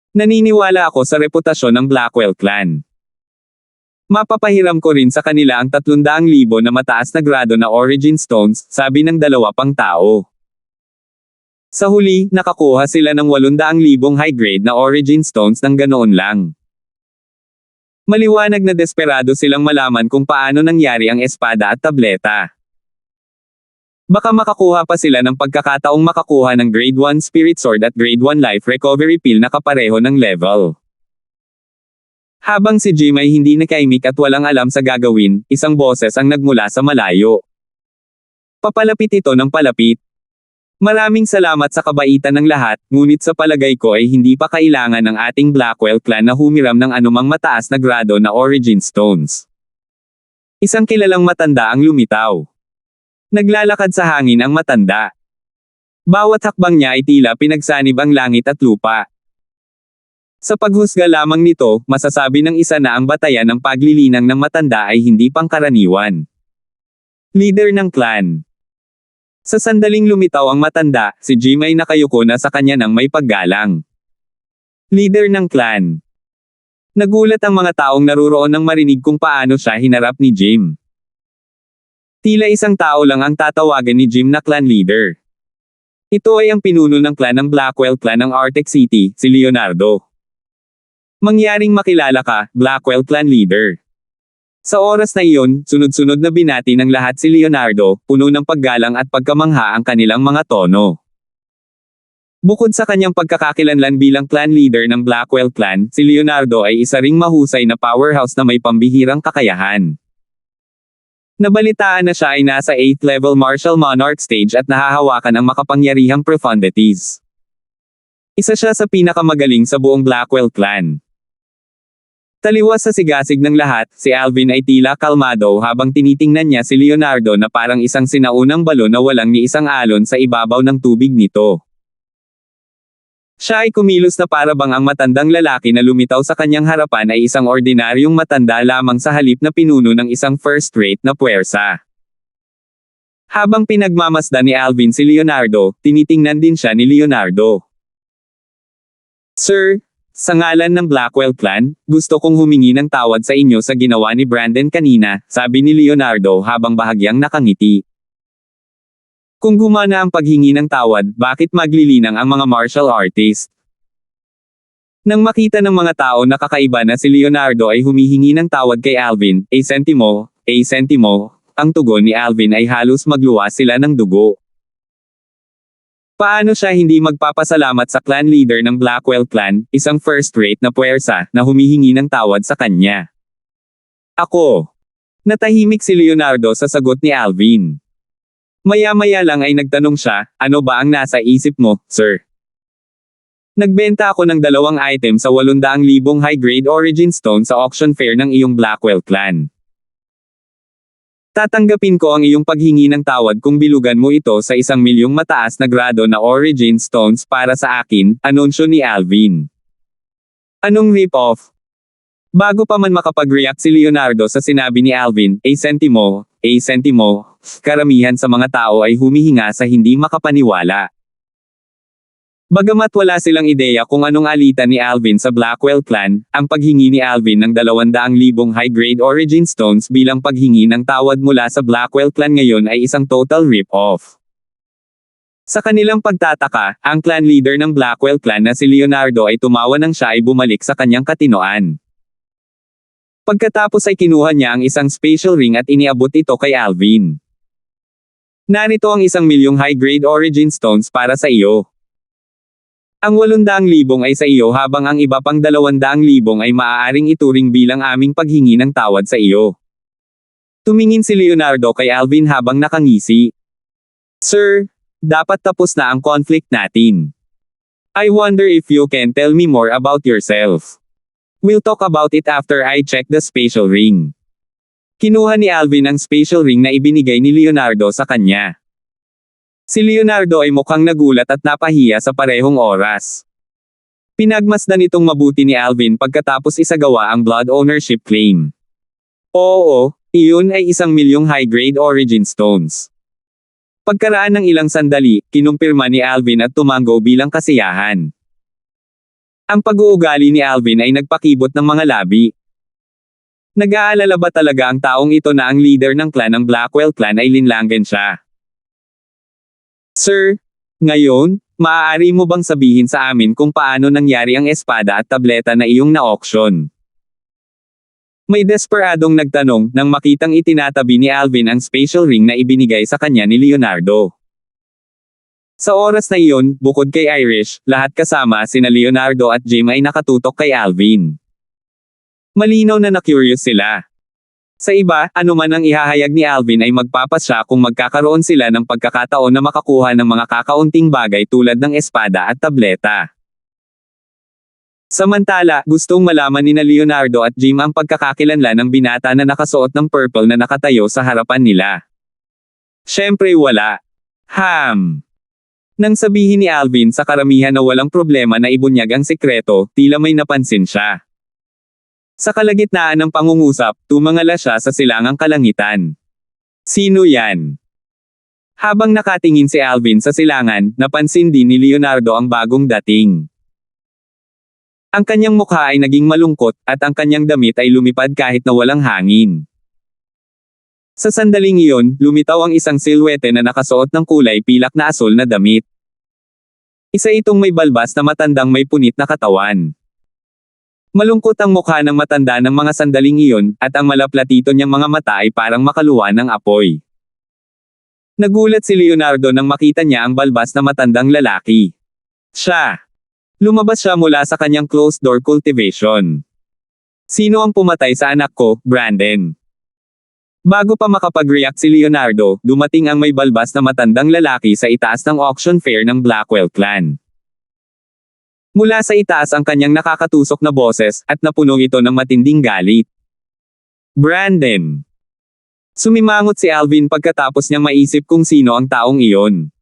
Naniniwala ako sa reputasyon ng Blackwell Clan. Mapapahiram ko rin sa kanila ang 300,000 na mataas na grado na Origin Stones, sabi ng dalawa pang tao. Sa huli, nakakuha sila ng 800,000 high-grade na Origin Stones ng ganoon lang. Maliwanag na desperado silang malaman kung paano nangyari ang espada at tableta. Baka makakuha pa sila ng pagkakataong makakuha ng Grade 1 Spirit Sword at Grade 1 Life Recovery Pill na kapareho ng level. Habang si Jim ay hindi nakaimik at walang alam sa gagawin, isang boses ang nagmula sa malayo. Papalapit ito ng palapit. Maraming salamat sa kabaitan ng lahat, ngunit sa palagay ko ay hindi pa kailangan ng ating Blackwell Clan na humiram ng anumang mataas na grado na Origin Stones. Isang kilalang matanda ang lumitaw. Naglalakad sa hangin ang matanda. Bawat hakbang niya ay tila pinagsanib ang langit at lupa. Sa paghusga lamang nito, masasabi ng isa na ang batayan ng paglilinang ng matanda ay hindi pangkaraniwan. Leader ng clan. Sa sandaling lumitaw ang matanda, si Jim ay nakayuko na sa kanya ng may paggalang. Leader ng clan. Nagulat ang mga taong naruroon nang marinig kung paano siya hinarap ni Jim. Tila isang tao lang ang tatawagan ni Jim na clan leader. Ito ay ang pinuno ng clan ng Blackwell Clan ng Arctic City, si Leonardo. Mangyaring makilala ka, Blackwell Clan leader. Sa oras na iyon, sunod-sunod na binati ng lahat si Leonardo, puno ng paggalang at pagkamangha ang kanilang mga tono. Bukod sa kanyang pagkakakilanlan bilang clan leader ng Blackwell Clan, si Leonardo ay isa ring mahusay na powerhouse na may pambihirang kakayahan. Nabalitaan na siya ay nasa 8th level martial monarch stage at nahahawakan ang makapangyarihang profundities. Isa siya sa pinakamagaling sa buong Blackwell Clan. Taliwas sa sigasig ng lahat, si Alvin ay tila kalmado habang tinitingnan niya si Leonardo na parang isang sinaunang balon na walang ni isang alon sa ibabaw ng tubig nito. Siya ay kumilos na para bang ang matandang lalaki na lumitaw sa kanyang harapan ay isang ordinaryong matanda lamang sa halip na pinuno ng isang first-rate na puwersa. Habang pinagmamasdan ni Alvin si Leonardo, tinitingnan din siya ni Leonardo. Sir, sa ngalan ng Blackwell Clan, gusto kong humingi ng tawad sa inyo sa ginawa ni Brandon kanina, sabi ni Leonardo habang bahagyang nakangiti. Kung gumana ang paghingi ng tawad, bakit maglilinang ang mga martial artist? Nang makita ng mga tao na kakaiba na si Leonardo ay humihingi ng tawad kay Alvin, sentimo, ang tugon ni Alvin ay halos magluwas sila ng dugo. Paano siya hindi magpapasalamat sa clan leader ng Blackwell Clan, isang first-rate na puwersa, na humihingi ng tawad sa kanya? Ako. Natahimik si Leonardo sa sagot ni Alvin. Maya-maya lang ay nagtanong siya, ano ba ang nasa isip mo, sir? Nagbenta ako ng 2 item sa 800,000 high-grade Origin Stone sa auction fair ng iyong Blackwell Clan. Tatanggapin ko ang iyong paghingi ng tawad kung bilugan mo ito sa 1,000,000 mataas na grado na Origin Stones para sa akin, anunsyo ni Alvin. Anong rip-off? Bago pa man makapag-react si Leonardo sa sinabi ni Alvin, sentimo, karamihan sa mga tao ay humihinga sa hindi makapaniwala. Bagamat wala silang ideya kung anong alitan ni Alvin sa Blackwell Clan, ang paghingi ni Alvin ng 200,000 high-grade Origin Stones bilang paghingi ng tawad mula sa Blackwell Clan ngayon ay isang total rip-off. Sa kanilang pagtataka, ang clan leader ng Blackwell Clan na si Leonardo ay tumawa nang siya ay bumalik sa kanyang katinoan. Pagkatapos ay kinuha niya ang isang special ring at iniabot ito kay Alvin. Narito ang 1,000,000 high-grade Origin Stones para sa iyo. Ang 800,000 ay sa iyo habang ang iba pang 200,000 ay maaaring ituring bilang aming paghingi ng tawad sa iyo. Tumingin si Leonardo kay Alvin habang nakangisi. Sir, dapat tapos na ang conflict natin. I wonder if you can tell me more about yourself. We'll talk about it after I check the special ring. Kinuha ni Alvin ang spatial ring na ibinigay ni Leonardo sa kanya. Si Leonardo ay mukhang nagulat at napahiya sa parehong oras. Pinagmasdan itong mabuti ni Alvin pagkatapos isagawa ang blood ownership claim. Oo, iyon ay 1,000,000 high-grade origin stones. Pagkaraan ng ilang sandali, kinumpirma ni Alvin at tumango bilang kasiyahan. Ang pag-uugali ni Alvin ay nagpakibot ng mga labi. Nag-aalala ba talaga ang taong ito na ang leader ng clan ng Blackwell clan ay linlangan siya? Sir, ngayon, maaari mo bang sabihin sa amin kung paano nangyari ang espada at tableta na iyong na-auction? May desperadong nagtanong nang makitang itinatabi ni Alvin ang spatial ring na ibinigay sa kanya ni Leonardo. Sa oras na iyon, bukod kay Irish, lahat kasama sina Leonardo at Jim ay nakatutok kay Alvin. Malinaw na na-curious sila. Sa iba, anuman ang ihahayag ni Alvin ay magpapasya kung magkakaroon sila ng pagkakataon na makakuha ng mga kakaunting bagay tulad ng espada at tableta. Samantala, gustong malaman ni Leonardo at Jim ang pagkakakilanlan ng binata na nakasuot ng purple na nakatayo sa harapan nila. Siyempre wala. Nang sabihin ni Alvin sa karamihan na walang problema na ibunyag ang sekreto, tila may napansin siya. Sa kalagitnaan ng pangungusap, tumangala siya sa silangang kalangitan. Sino yan? Habang nakatingin si Alvin sa silangan, napansin din ni Leonardo ang bagong dating. Ang kanyang mukha ay naging malungkot, at ang kanyang damit ay lumipad kahit na walang hangin. Sa sandaling iyon, lumitaw ang isang silhwete na nakasuot ng kulay pilak na asul na damit. Isa itong may balbas na matandang may punit na katawan. Malungkot ang mukha ng matanda ng mga sandaling iyon, at ang malaplatito niyang mga mata ay parang makaluwa ng apoy. Nagulat si Leonardo nang makita niya ang balbas na matandang lalaki. Siya. Lumabas siya mula sa kanyang closed-door cultivation. Sino ang pumatay sa anak ko, Brandon? Bago pa makapag-react si Leonardo, dumating ang may balbas na matandang lalaki sa itaas ng auction fair ng Blackwell clan. Mula sa itaas ang kanyang nakakatusok na boses, at napuno ito ng matinding galit. Brandon. Sumimangot si Alvin pagkatapos niyang maisip kung sino ang taong iyon.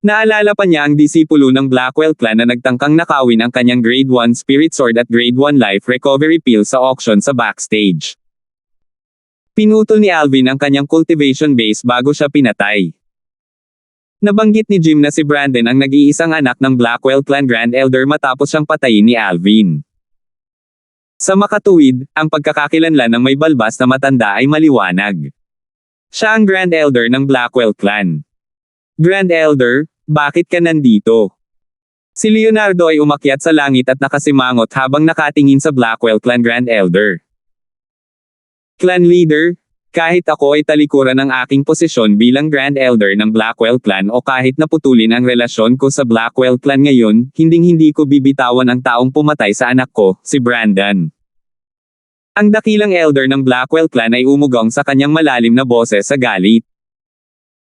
Naalala pa niya ang disipulo ng Blackwell clan na nagtangkang nakawin ang kanyang Grade 1 Spirit Sword at Grade 1 Life Recovery Pill sa auction sa backstage. Pinutol ni Alvin ang kanyang cultivation base bago siya pinatay. Nabanggit ni Jim na si Brandon ang nag-iisang anak ng Blackwell clan Grand Elder matapos siyang patayin ni Alvin. Sa makatuwid, ang pagkakakilanlan ng may balbas na matanda ay maliwanag. Siya ang Grand Elder ng Blackwell clan. Grand Elder, bakit ka nandito? Si Leonardo ay umakyat sa langit at nakasimangot habang nakatingin sa Blackwell clan Grand Elder. Clan Leader, kahit ako ay talikuran ng aking posisyon bilang Grand Elder ng Blackwell clan o kahit naputulin ang relasyon ko sa Blackwell clan ngayon, hinding-hindi ko bibitawan ang taong pumatay sa anak ko, si Brandon. Ang dakilang elder ng Blackwell clan ay umugong sa kanyang malalim na boses sa galit.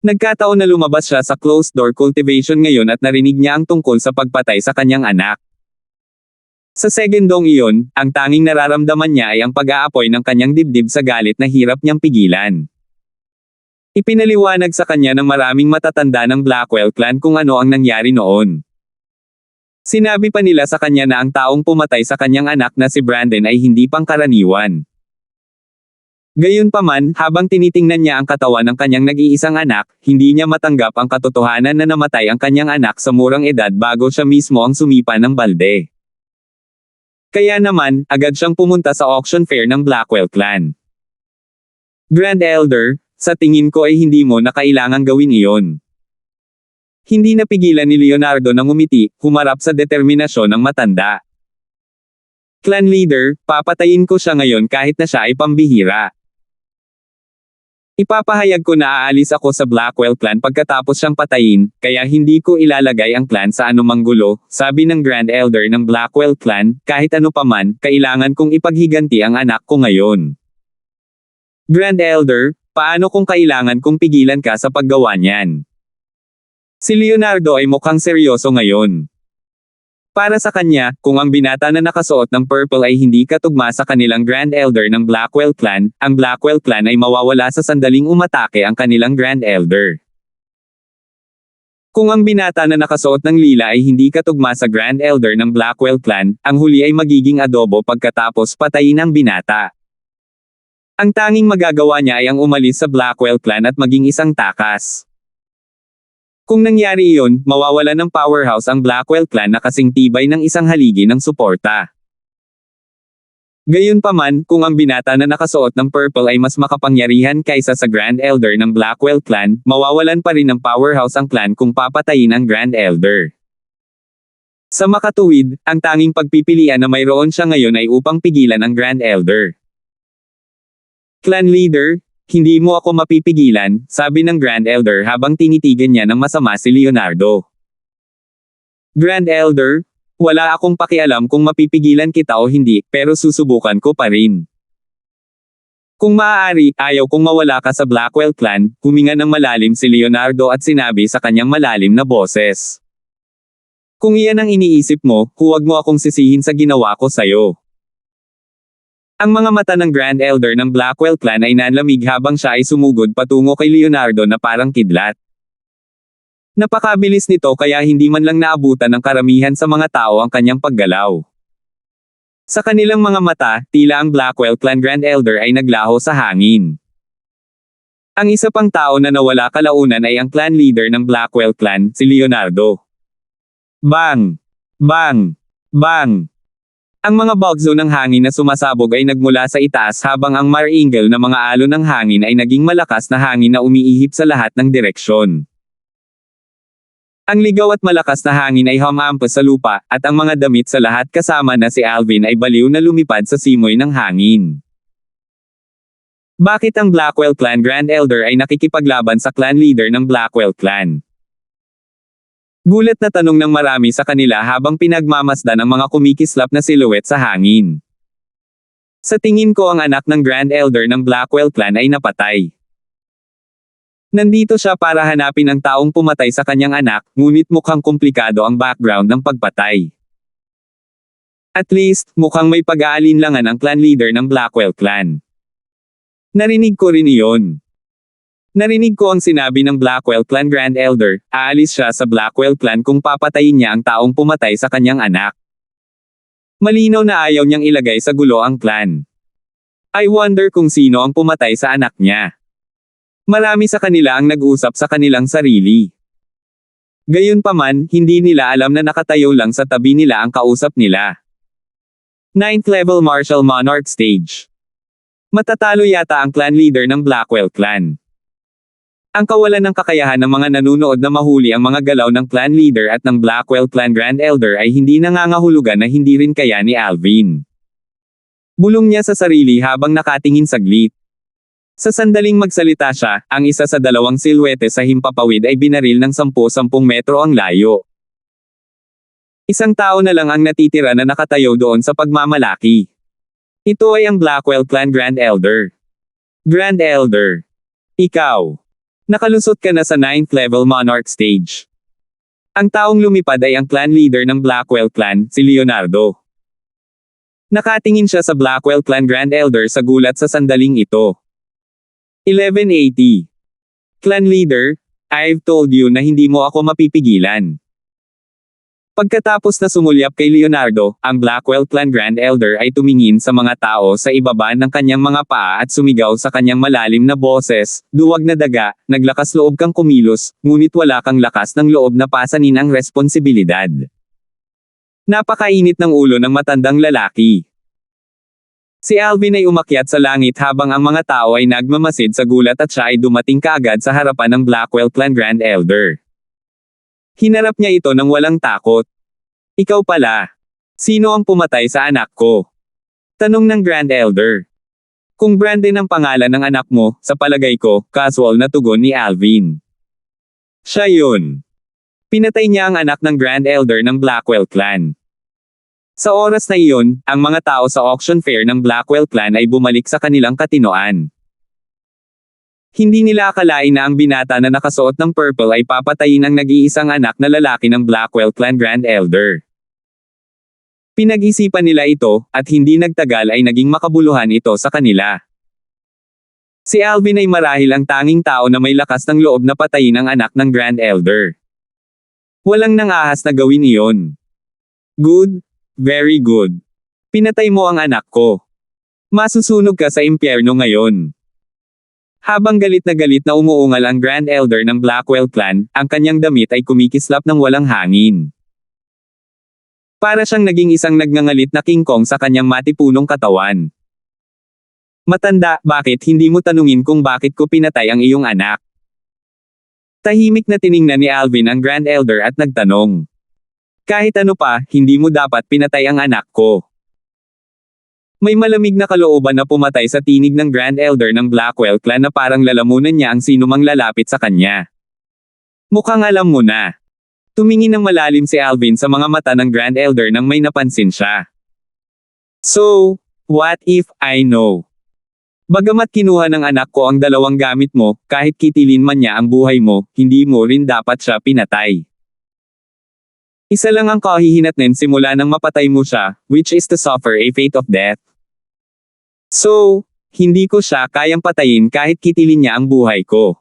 Nagkataon na lumabas siya sa closed-door cultivation ngayon at narinig niya ang tungkol sa pagpatay sa kanyang anak. Sa segundong iyon, ang tanging nararamdaman niya ay ang pag-aapoy ng kanyang dibdib sa galit na hirap niyang pigilan. Ipinaliwanag sa kanya ng maraming matatanda ng Blackwell clan kung ano ang nangyari noon. Sinabi pa nila sa kanya na ang taong pumatay sa kanyang anak na si Brandon ay hindi pangkaraniwan. Gayunpaman, habang tinitingnan niya ang katawan ng kanyang nag-iisang anak, hindi niya matanggap ang katotohanan na namatay ang kanyang anak sa murang edad bago siya mismo ang sumipa ng balde. Kaya naman, agad siyang pumunta sa auction fair ng Blackwell clan. Grand Elder, sa tingin ko ay hindi mo na kailangang gawin iyon. Hindi napigilan ni Leonardo na ngumiti, humarap sa determinasyon ng matanda. Clan Leader, papatayin ko siya ngayon kahit na siya ay pambihira. Ipapahayag ko na aalis ako sa Blackwell clan pagkatapos siyang patayin, kaya hindi ko ilalagay ang clan sa anumang gulo, sabi ng Grand Elder ng Blackwell clan, kahit ano paman, kailangan kong ipaghiganti ang anak ko ngayon. Grand Elder, paano kung kailangan kong pigilan ka sa paggawa niyan? Si Leonardo ay mukhang seryoso ngayon. Para sa kanya, kung ang binata na nakasuot ng purple ay hindi katugma sa kanilang Grand Elder ng Blackwell Clan, ang Blackwell Clan ay mawawala sa sandaling umatake ang kanilang Grand Elder. Kung ang binata na nakasuot ng lila ay hindi katugma sa Grand Elder ng Blackwell Clan, ang huli ay magiging adobo pagkatapos patayin ang binata. Ang tanging magagawa niya ay ang umalis sa Blackwell Clan at maging isang takas. Kung nangyari iyon, mawawalan ng powerhouse ang Blackwell Clan na kasing tibay ng isang haligi ng suporta. Gayunpaman, kung ang binata na nakasuot ng purple ay mas makapangyarihan kaysa sa Grand Elder ng Blackwell Clan, mawawalan pa rin ng powerhouse ang clan kung papatayin ang Grand Elder. Sa makatuwid, ang tanging pagpipilian na mayroon siya ngayon ay upang pigilan ang Grand Elder. Clan Leader, hindi mo ako mapipigilan, sabi ng Grand Elder habang tinitigan niya ng masama si Leonardo. Grand Elder, wala akong pakialam kung mapipigilan kita o hindi, pero susubukan ko pa rin. Kung maaari, ayaw kong mawala ka sa Blackwell Clan, huminga ng malalim si Leonardo at sinabi sa kanyang malalim na boses. Kung iyan ang iniisip mo, huwag mo akong sisihin sa ginawa ko sayo. Ang mga mata ng Grand Elder ng Blackwell Clan ay nanlamig habang siya ay sumugod patungo kay Leonardo na parang kidlat. Napakabilis nito kaya hindi man lang naabutan ng karamihan sa mga tao ang kanyang paggalaw. Sa kanilang mga mata, tila ang Blackwell Clan Grand Elder ay naglaho sa hangin. Ang isa pang tao na nawala kalaunan ay ang clan leader ng Blackwell Clan, si Leonardo. Bang! Bang! Bang! Ang mga bagzo ng hangin na sumasabog ay nagmula sa itaas habang ang maringal na mga alon ng hangin ay naging malakas na hangin na umiihip sa lahat ng direksyon. Ang ligaw at malakas na hangin ay humampas sa lupa, at ang mga damit sa lahat kasama na si Alvin ay baliw na lumipad sa simoy ng hangin. Bakit ang Blackwell Clan Grand Elder ay nakikipaglaban sa clan leader ng Blackwell Clan? Gulat na tanong ng marami sa kanila habang pinagmamasdan ang mga kumikislap na silhouette sa hangin. Sa tingin ko ang anak ng Grand Elder ng Blackwell Clan ay napatay. Nandito siya para hanapin ang taong pumatay sa kanyang anak, ngunit mukhang komplikado ang background ng pagpatay. At least, mukhang may pag-aalinlangan ang clan leader ng Blackwell Clan. Narinig ko rin iyon. Narinig ko ang sinabi ng Blackwell Clan Grand Elder, aalis siya sa Blackwell Clan kung papatayin niya ang taong pumatay sa kanyang anak. Malinaw na ayaw niyang ilagay sa gulo ang clan. I wonder kung sino ang pumatay sa anak niya. Marami sa kanila ang nag-usap sa kanilang sarili. Gayunpaman, hindi nila alam na nakatayo lang sa tabi nila ang kausap nila. 9th level Martial Monarch Stage. Matatalo yata ang clan leader ng Blackwell Clan. Ang kawalan ng kakayahan ng mga nanunood na mahuli ang mga galaw ng clan leader at ng Blackwell Clan Grand Elder ay hindi nangangahulugan na hindi rin kaya ni Alvin. Bulong niya sa sarili habang nakatingin saglit. Sa sandaling magsalita siya, ang isa sa dalawang silwete sa himpapawid ay binaril ng 10-10 metro ang layo. Isang tao na lang ang natitira na nakatayo doon sa pagmamalaki. Ito ay ang Blackwell Clan Grand Elder. Grand Elder. Ikaw. Nakalusot ka na sa 9th level Monarch Stage. Ang taong lumipad ay ang clan leader ng Blackwell Clan, si Leonardo. Nakatingin siya sa Blackwell Clan Grand Elder sa gulat sa sandaling ito. 1180. Clan leader, I've told you na hindi mo ako mapipigilan. Pagkatapos na sumulyap kay Leonardo, ang Blackwell Clan Grand Elder ay tumingin sa mga tao sa ibaba ng kanyang mga paa at sumigaw sa kanyang malalim na boses, duwag na daga, naglakas loob kang kumilos, ngunit wala kang lakas ng loob na pasanin ang responsibilidad. Napakainit ng ulo ng matandang lalaki. Si Alvin ay umakyat sa langit habang ang mga tao ay nagmamasid sa gulat at siya ay dumating kaagad sa harapan ng Blackwell Clan Grand Elder. Hinarap niya ito ng walang takot. Ikaw pala. Sino ang pumatay sa anak ko? Tanong ng Grand Elder. Kung Brandon ang pangalan ng anak mo, sa palagay ko, casual na tugon ni Alvin. Siya yun. Pinatay niya ang anak ng Grand Elder ng Blackwell Clan. Sa oras na iyon, ang mga tao sa auction fair ng Blackwell Clan ay bumalik sa kanilang katinoan. Hindi nila akalain na ang binata na nakasuot ng purple ay papatayin ang nag-iisang anak na lalaki ng Blackwell Clan Grand Elder. Pinag-isipan nila ito, at hindi nagtagal ay naging makabuluhan ito sa kanila. Si Alvin ay marahil ang tanging tao na may lakas ng loob na patayin ang anak ng Grand Elder. Walang nangahas na gawin iyon. Good, very good. Pinatay mo ang anak ko. Masusunog ka sa impyerno ngayon. Habang galit na umuungal ang Grand Elder ng Blackwell Clan, ang kanyang damit ay kumikislap ng walang hangin. Para siyang naging isang nagngangalit na King Kong sa kanyang matipunong katawan. Matanda, bakit hindi mo tanungin kung bakit ko pinatay ang iyong anak? Tahimik na tiningnan ni Alvin ang Grand Elder at nagtanong. Kahit ano pa, hindi mo dapat pinatay ang anak ko. May malamig na kalooban na pumatay sa tinig ng Grand Elder ng Blackwell Clan na parang lalamunan niya ang sinumang lalapit sa kanya. Mukhang alam mo na. Tumingin ng malalim si Alvin sa mga mata ng Grand Elder nang may napansin siya. So, what if I know? Bagamat kinuha ng anak ko ang dalawang gamit mo, kahit kitilin man niya ang buhay mo, hindi mo rin dapat siya pinatay. Isa lang ang kahihinatnan simula nang mapatay mo siya, which is to suffer a fate of death. So, hindi ko siya kayang patayin kahit kitilin niya ang buhay ko.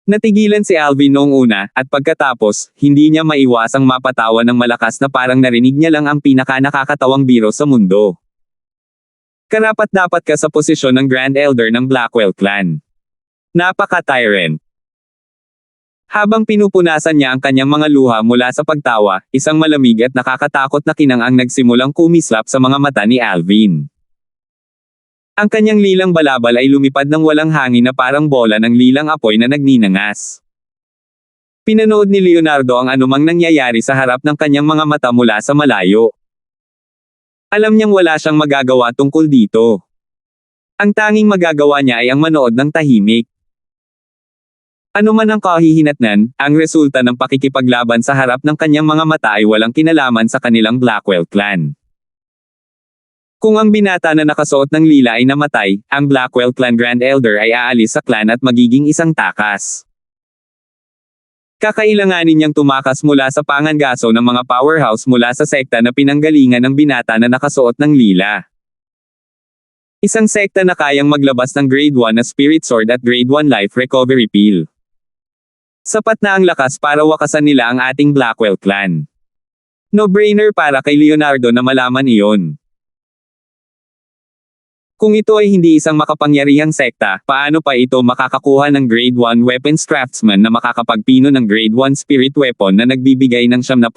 Natigilan si Alvin noong una, at pagkatapos, hindi niya maiwasang mapatawa ng malakas na parang narinig niya lang ang pinaka-nakakatawang biro sa mundo. Karapat-dapat ka sa posisyon ng Grand Elder ng Blackwell Clan. Napaka-tyrant. Habang pinupunasan niya ang kanyang mga luha mula sa pagtawa, isang malamig at nakakatakot na kinang ang nagsimulang kumislap sa mga mata ni Alvin. Ang kanyang lilang balabal ay lumipad ng walang hangin na parang bola ng lilang apoy na nagninangas. Pinanood ni Leonardo ang anumang nangyayari sa harap ng kanyang mga mata mula sa malayo. Alam niyang wala siyang magagawa tungkol dito. Ang tanging magagawa niya ay ang manood ng tahimik. Ano man ang kahihinatnan, ang resulta ng pakikipaglaban sa harap ng kanyang mga mata ay walang kinalaman sa kanilang Blackwell Clan. Kung ang binata na nakasuot ng lila ay namatay, ang Blackwell Clan Grand Elder ay aalis sa clan at magiging isang takas. Kakailanganin niyang tumakas mula sa pangangaso ng mga powerhouse mula sa sekta na pinanggalingan ng binata na nakasuot ng lila. Isang sekta na kayang maglabas ng Grade 1 na Spirit Sword at Grade 1 Life Recovery Pill. Sapat na ang lakas para wakasan nila ang ating Blackwell Clan. No-brainer para kay Leonardo na malaman iyon. Kung ito ay hindi isang makapangyarihang sekta, paano pa ito makakakuha ng Grade 1 Weapons Craftsman na makakapagpino ng Grade 1 Spirit Weapon na nagbibigay ng 70%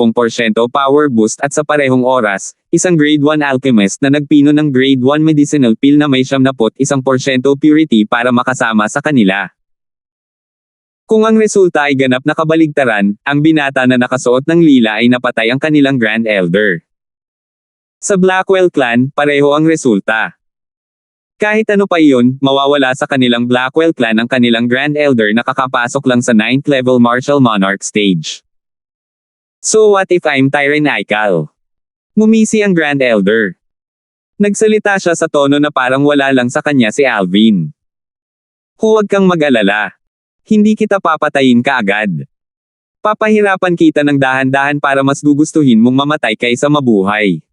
power boost at sa parehong oras, isang Grade 1 Alchemist na nagpino ng Grade 1 Medicinal Pill na may 71% purity para makasama sa kanila. Kung ang resulta ay ganap na kabaligtaran, ang binata na nakasuot ng lila ay napatay ang kanilang Grand Elder. Sa Blackwell Clan, pareho ang resulta. Kahit ano pa iyon, mawawala sa kanilang Blackwell Clan ang kanilang Grand Elder na kakapasok lang sa 9th level Martial Monarch stage. So what if I'm tyrannical? Ngumisi ang Grand Elder. Nagsalita siya sa tono na parang wala lang sa kanya si Alvin. Huwag kang mag-alala. Hindi kita papatayin kaagad. Papahirapan kita ng dahan-dahan para mas gugustuhin mong mamatay kaysa mabuhay.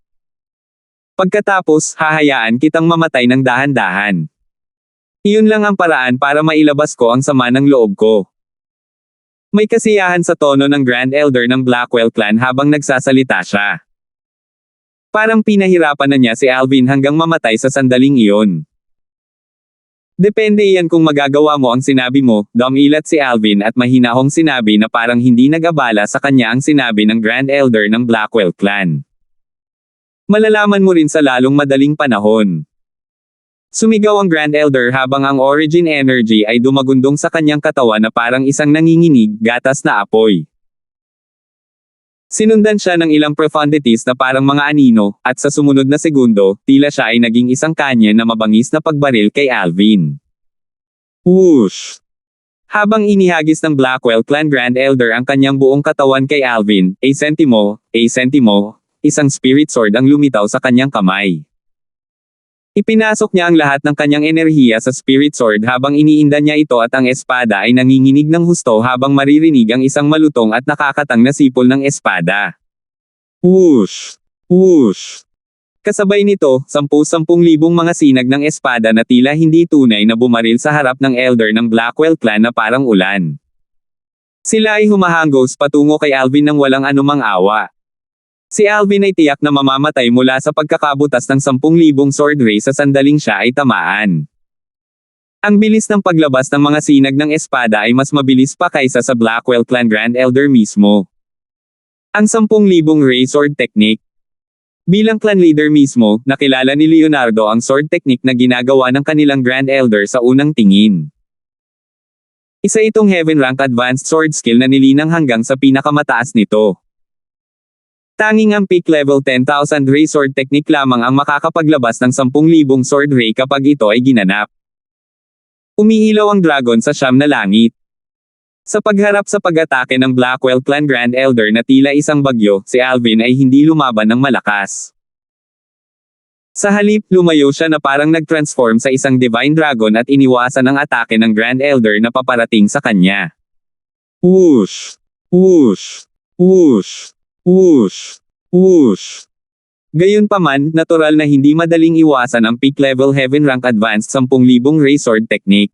Pagkatapos, hahayaan kitang mamatay ng dahan-dahan. Iyon lang ang paraan para mailabas ko ang sama ng loob ko. May kasiyahan sa tono ng Grand Elder ng Blackwell Clan habang nagsasalita siya. Parang pinahirapan na niya si Alvin hanggang mamatay sa sandaling iyon. Depende iyan kung magagawa mo ang sinabi mo, dumilat si Alvin at mahinahong sinabi na parang hindi nag-abala sa kanya ang sinabi ng Grand Elder ng Blackwell Clan. Malalaman mo rin sa lalong madaling panahon. Sumigaw ang Grand Elder habang ang origin energy ay dumagundong sa kanyang katawan na parang isang nanginginig, gatas na apoy. Sinundan siya ng ilang profundities na parang mga anino, at sa sumunod na segundo, tila siya ay naging isang kanya na mabangis na pagbaril kay Alvin. Whoosh! Habang inihagis ng Blackwell Clan Grand Elder ang kanyang buong katawan kay Alvin, a sentimo, isang spirit sword ang lumitaw sa kanyang kamay. Ipinasok niya ang lahat ng kanyang enerhiya sa spirit sword habang iniinda niya ito at ang espada ay nanginginig ng husto habang maririnig ang isang malutong at nakakatang na sipol ng espada. Whoosh! Whoosh! Kasabay nito, 10,000 mga sinag ng espada na tila hindi tunay na bumaril sa harap ng elder ng Blackwell clan na parang ulan. Sila ay humahanggos patungo kay Alvin nang walang anumang awa. Si Alvin ay tiyak na mamamatay mula sa pagkakabutas ng 10,000 sword ray sa sandaling siya ay tamaan. Ang bilis ng paglabas ng mga sinag ng espada ay mas mabilis pa kaysa sa Blackwell clan Grand Elder mismo. Ang 10,000 ray sword technique. Bilang clan leader mismo, nakilala ni Leonardo ang sword technique na ginagawa ng kanilang Grand Elder sa unang tingin. Isa itong heaven rank advanced sword skill na nilinang hanggang sa pinakamataas nito. Tanging ang peak level 10,000 ray sword technique lamang ang makakapaglabas ng 10,000 sword ray kapag ito ay ginanap. Umiilaw ang dragon sa siyam na langit. Sa pagharap sa pag-atake ng Blackwell clan Grand Elder na tila isang bagyo, si Alvin ay hindi lumaban ng malakas. Sa halip, lumayo siya na parang nag-transform sa isang divine dragon at iniwasan ang atake ng Grand Elder na paparating sa kanya. Whoosh! Whoosh! Whoosh! Whoosh! Whoosh! Gayunpaman, natural na hindi madaling iwasan ang peak level heaven rank advanced 10,000 ray sword technique.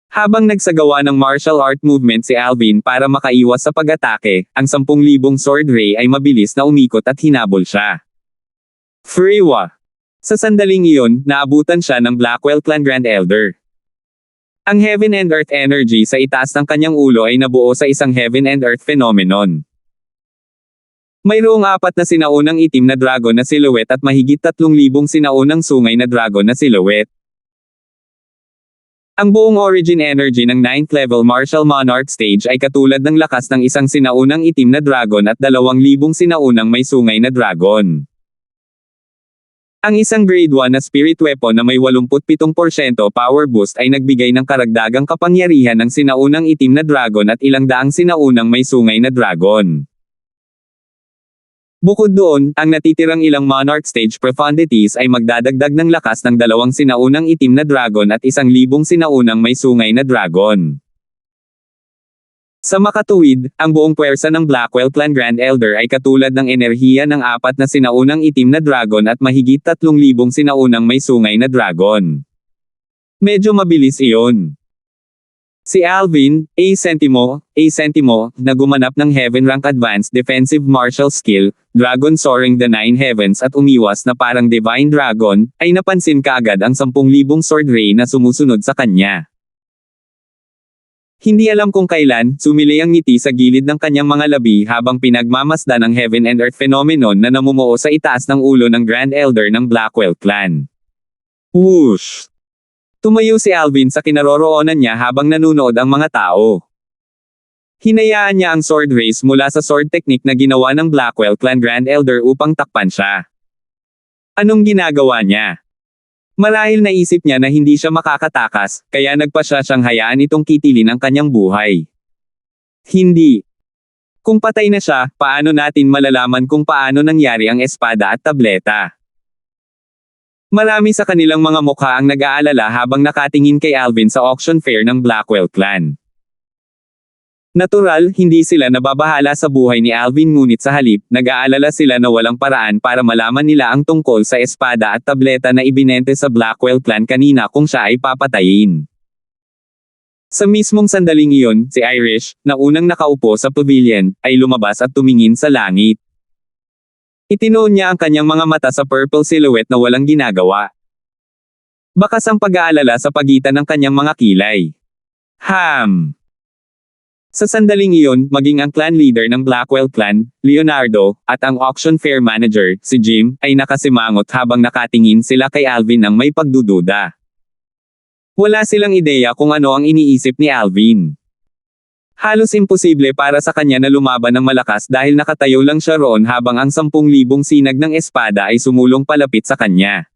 Habang nagsagawa ng martial art movement si Alvin para makaiwas sa pag-atake, ang 10,000 sword ray ay mabilis na umikot at hinabol siya. Freewa! Sa sandaling iyon, naabutan siya ng Blackwell clan Grand Elder. Ang Heaven and Earth energy sa itaas ng kanyang ulo ay nabuo sa isang Heaven and Earth phenomenon. Mayroong 4 na sinaunang itim na dragon na silhouette at mahigit 3,000 sinaunang sungay na dragon na silhouette. Ang buong origin energy ng 9th level Martial Monarch stage ay katulad ng lakas ng isang sinaunang itim na dragon at 2,000 sinaunang may sungay na dragon. Ang isang grade 1 na spirit weapon na may 87% power boost ay nagbigay ng karagdagang kapangyarihan ng sinaunang itim na dragon at ilang daang sinaunang may sungay na dragon. Bukod doon, ang natitirang ilang Monarch Stage profundities ay magdadagdag ng lakas ng 2 sinaunang itim na dragon at 1,000 sinaunang may sungay na dragon. Sa makatuwid, ang buong puwersa ng Blackwell clan Grand Elder ay katulad ng enerhiya ng 4 na sinaunang itim na dragon at mahigit 3,000 sinaunang may sungay na dragon. Medyo mabilis iyon. Si Alvin, A Sentimo, na gumanap ng Heaven Rank Advanced Defensive Martial Skill, Dragon Soaring the Nine Heavens at umiwas na parang Divine Dragon, ay napansin kaagad ang 10,000 sword ray na sumusunod sa kanya. Hindi alam kung kailan, sumilay ang ngiti sa gilid ng kanyang mga labi habang pinagmamasdan ang Heaven and Earth phenomenon na namumuo sa itaas ng ulo ng Grand Elder ng Blackwell clan. Whoosh! Tumayo si Alvin sa kinaroroonan niya habang nanunood ang mga tao. Hinayaan niya ang sword race mula sa sword technique na ginawa ng Blackwell clan Grand Elder upang takpan siya. Anong ginagawa niya? Marahil naisip niya na hindi siya makakatakas, kaya nagpasya siyang hayaan itong kitilin ang kanyang buhay. Hindi. Kung patay na siya, paano natin malalaman kung paano nangyari ang espada at tableta? Marami sa kanilang mga mukha ang nag-aalala habang nakatingin kay Alvin sa auction fair ng Blackwell clan. Natural, hindi sila nababahala sa buhay ni Alvin ngunit sa halip, nag-aalala sila na walang paraan para malaman nila ang tungkol sa espada at tableta na ibinente sa Blackwell clan kanina kung siya ay papatayin. Sa mismong sandaling iyon, si Irish, na unang nakaupo sa pavilion, ay lumabas at tumingin sa langit. Itinoon niya ang kanyang mga mata sa purple silhouette na walang ginagawa. Bakas ang pag-aalala sa pagitan ng kanyang mga kilay. Sa sandaling iyon, maging ang clan leader ng Blackwell clan, Leonardo, at ang auction fair manager, si Jim, ay nakasimangot habang nakatingin sila kay Alvin ng may pagdududa. Wala silang ideya kung ano ang iniisip ni Alvin. Halos imposible para sa kanya na lumaban ng malakas dahil nakatayo lang siya roon habang ang 10,000 sinag ng espada ay sumulong palapit sa kanya.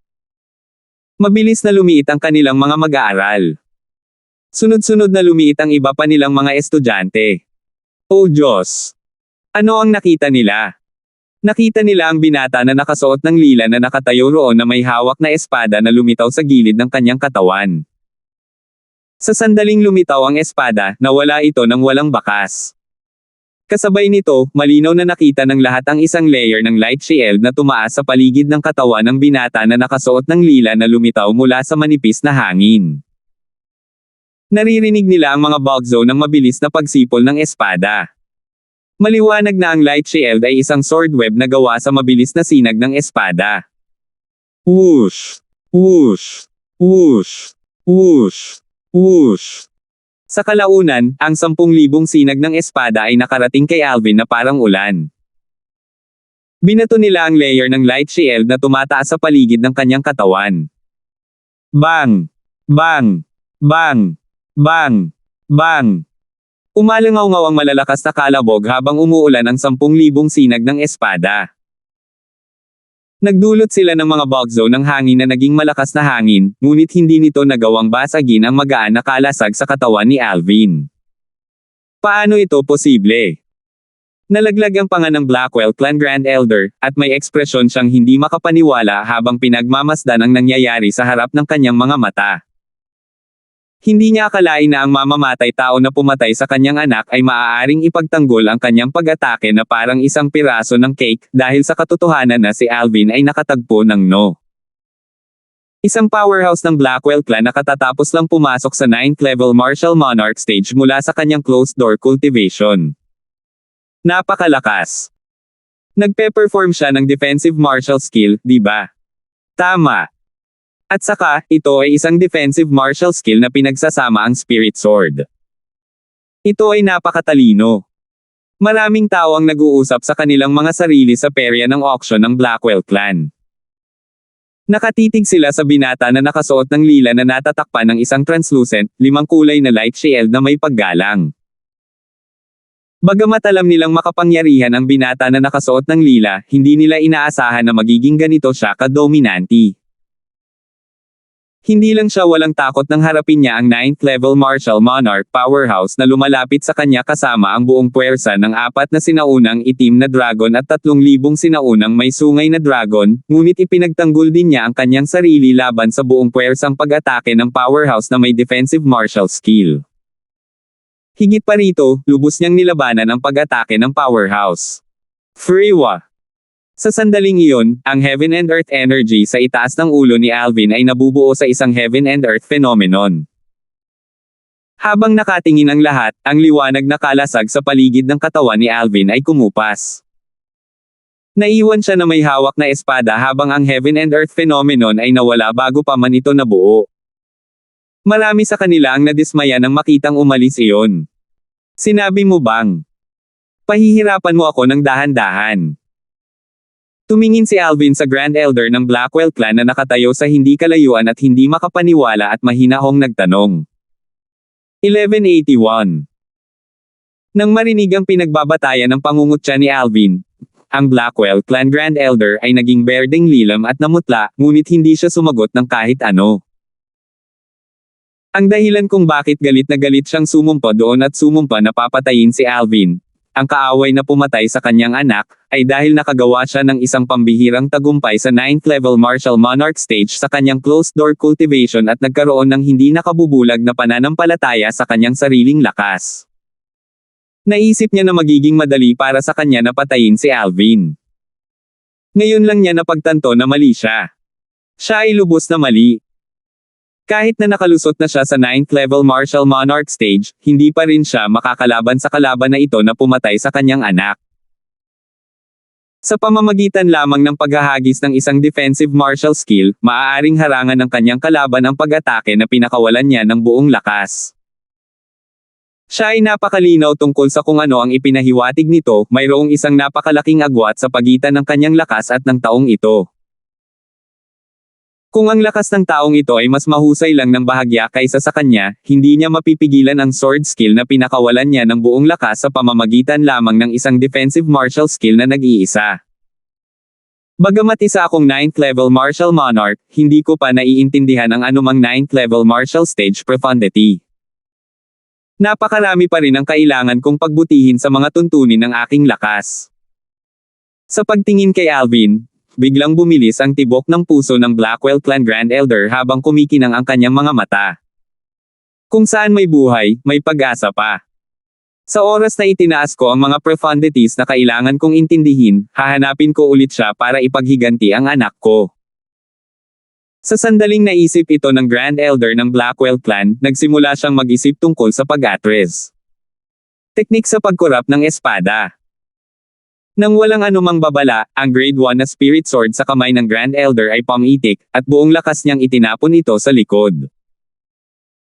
Mabilis na lumiit ang kanilang mga mag-aaral. Sunod-sunod na lumiit ang iba pa nilang mga estudyante. Oh Diyos! Ano ang nakita nila? Nakita nila ang binata na nakasuot ng lila na nakatayo roon na may hawak na espada na lumitaw sa gilid ng kanyang katawan. Sa sandaling lumitaw ang espada, nawala ito ng walang bakas. Kasabay nito, malinaw na nakita ng lahat ang isang layer ng light shield na tumaas sa paligid ng katawan ng binata na nakasuot ng lila na lumitaw mula sa manipis na hangin. Naririnig nila ang mga bugzo ng mabilis na pagsipol ng espada. Maliwanag na ang light shield ay isang sword web na gawa sa mabilis na sinag ng espada. Whoosh! Whoosh! Whoosh! Whoosh! Whoosh! Sa kalaunan, ang 10,000 sinag ng espada ay nakarating kay Alvin na parang ulan. Binato nila ang layer ng light shield na tumataas sa paligid ng kanyang katawan. Bang! Bang! Bang! Bang! Bang! Umalangaw-ngaw ang malalakas na kalabog habang umuulan ang 10,000 sinag ng espada. Nagdulot sila ng mga bugzo ng hangin na naging malakas na hangin, ngunit hindi nito nagawang basagin ang magaan na kalasag sa katawan ni Alvin. Paano ito posible? Nalaglag ang panga ng Blackwell Clan Grand Elder, at may ekspresyon siyang hindi makapaniwala habang pinagmamasdan ang nangyayari sa harap ng kanyang mga mata. Hindi niya akalain na ang mamamatay tao na pumatay sa kanyang anak ay maaaring ipagtanggol ang kanyang pag-atake na parang isang piraso ng cake, dahil sa katotohanan na si Alvin ay nakatagpo ng no. Isang powerhouse ng Blackwell Clan na katatapos lang pumasok sa 9th level Martial Monarch stage mula sa kanyang closed door cultivation. Napakalakas. Nagpe-perform siya ng defensive martial skill, di ba? Tama. At saka, ito ay isang defensive martial skill na pinagsasama ang Spirit Sword. Ito ay napakatalino. Maraming tao ang nag-uusap sa kanilang mga sarili sa perya ng auction ng Blackwell Clan. Nakatitig sila sa binata na nakasuot ng lila na natatakpan ng isang translucent, 5 kulay na light shield na may paggalang. Bagamat alam nilang makapangyarihan ang binata na nakasuot ng lila, hindi nila inaasahan na magiging ganito siya ka-dominante. Hindi lang siya walang takot nang harapin niya ang 9th level Martial Monarch powerhouse na lumalapit sa kanya kasama ang buong puwersa ng 4 na sinaunang itim na dragon at 3,000 sinaunang may sungay na dragon, ngunit ipinagtanggol din niya ang kanyang sarili laban sa buong puwersang pag-atake ng powerhouse na may defensive martial skill. Higit pa rito, lubos niyang nilabanan ang pag-atake ng powerhouse. Freewa! Sa sandaling iyon, ang Heaven and Earth energy sa itaas ng ulo ni Alvin ay nabubuo sa isang Heaven and Earth phenomenon. Habang nakatingin ang lahat, ang liwanag na kalasag sa paligid ng katawan ni Alvin ay kumupas. Naiwan siya na may hawak na espada habang ang Heaven and Earth phenomenon ay nawala bago pa man ito nabuo. Marami sa kanila ang nadismaya nang makitang umalis iyon. Sinabi mo bang? Pahihirapan mo ako ng dahan-dahan. Tumingin si Alvin sa Grand Elder ng Blackwell Clan na nakatayo sa hindi kalayuan at hindi makapaniwala at mahinahong nagtanong. 1181. Nang marinig ang pinagbabatayan ng pangungutya ni Alvin, ang Blackwell Clan Grand Elder ay naging berdeng lilam at namutla, ngunit hindi siya sumagot ng kahit ano. Ang dahilan kung bakit galit na galit siyang sumumpa doon at sumumpa na papatayin si Alvin, ang kaaway na pumatay sa kanyang anak, ay dahil nakagawa siya ng isang pambihirang tagumpay sa 9th level Martial Monarch stage sa kanyang closed door cultivation at nagkaroon ng hindi nakabubulag na pananampalataya sa kanyang sariling lakas. Naisip niya na magiging madali para sa kanya na patayin si Alvin. Ngayon lang niya napagtanto na mali siya. Siya ay lubos na mali. Kahit na nakalusot na siya sa 9th level Martial Monarch stage, hindi pa rin siya makakalaban sa kalaban na ito na pumatay sa kanyang anak. Sa pamamagitan lamang ng paghahagis ng isang defensive martial skill, maaaring harangan ng kanyang kalaban ang pag-atake na pinakawalan niya ng buong lakas. Siya ay napakalinaw tungkol sa kung ano ang ipinahiwatig nito, mayroong isang napakalaking agwat sa pagitan ng kanyang lakas at ng taong ito. Kung ang lakas ng taong ito ay mas mahusay lang ng bahagya kaysa sa kanya, hindi niya mapipigilan ang sword skill na pinakawalan niya ng buong lakas sa pamamagitan lamang ng isang defensive martial skill na nag-iisa. Bagamat isa akong 9th level Martial Monarch, hindi ko pa naiintindihan ang anumang 9th level martial stage profundity. Napakarami pa rin ang kailangan kong pagbutihin sa mga tuntunin ng aking lakas. Sa pagtingin kay Alvin, biglang bumilis ang tibok ng puso ng Blackwell Clan Grand Elder habang kumikinang ang kanyang mga mata. Kung saan may buhay, may pag-asa pa. Sa oras na itinaas ko ang mga profundities na kailangan kong intindihin, hahanapin ko ulit siya para ipaghiganti ang anak ko. Sa sandaling naisip ito ng Grand Elder ng Blackwell Clan, nagsimula siyang mag-isip tungkol sa pag-atres. Teknik sa pagkurap ng espada. Nang walang anumang babala, ang Grade 1 na Spirit Sword sa kamay ng Grand Elder ay pamitik, at buong lakas niyang itinapon ito sa likod.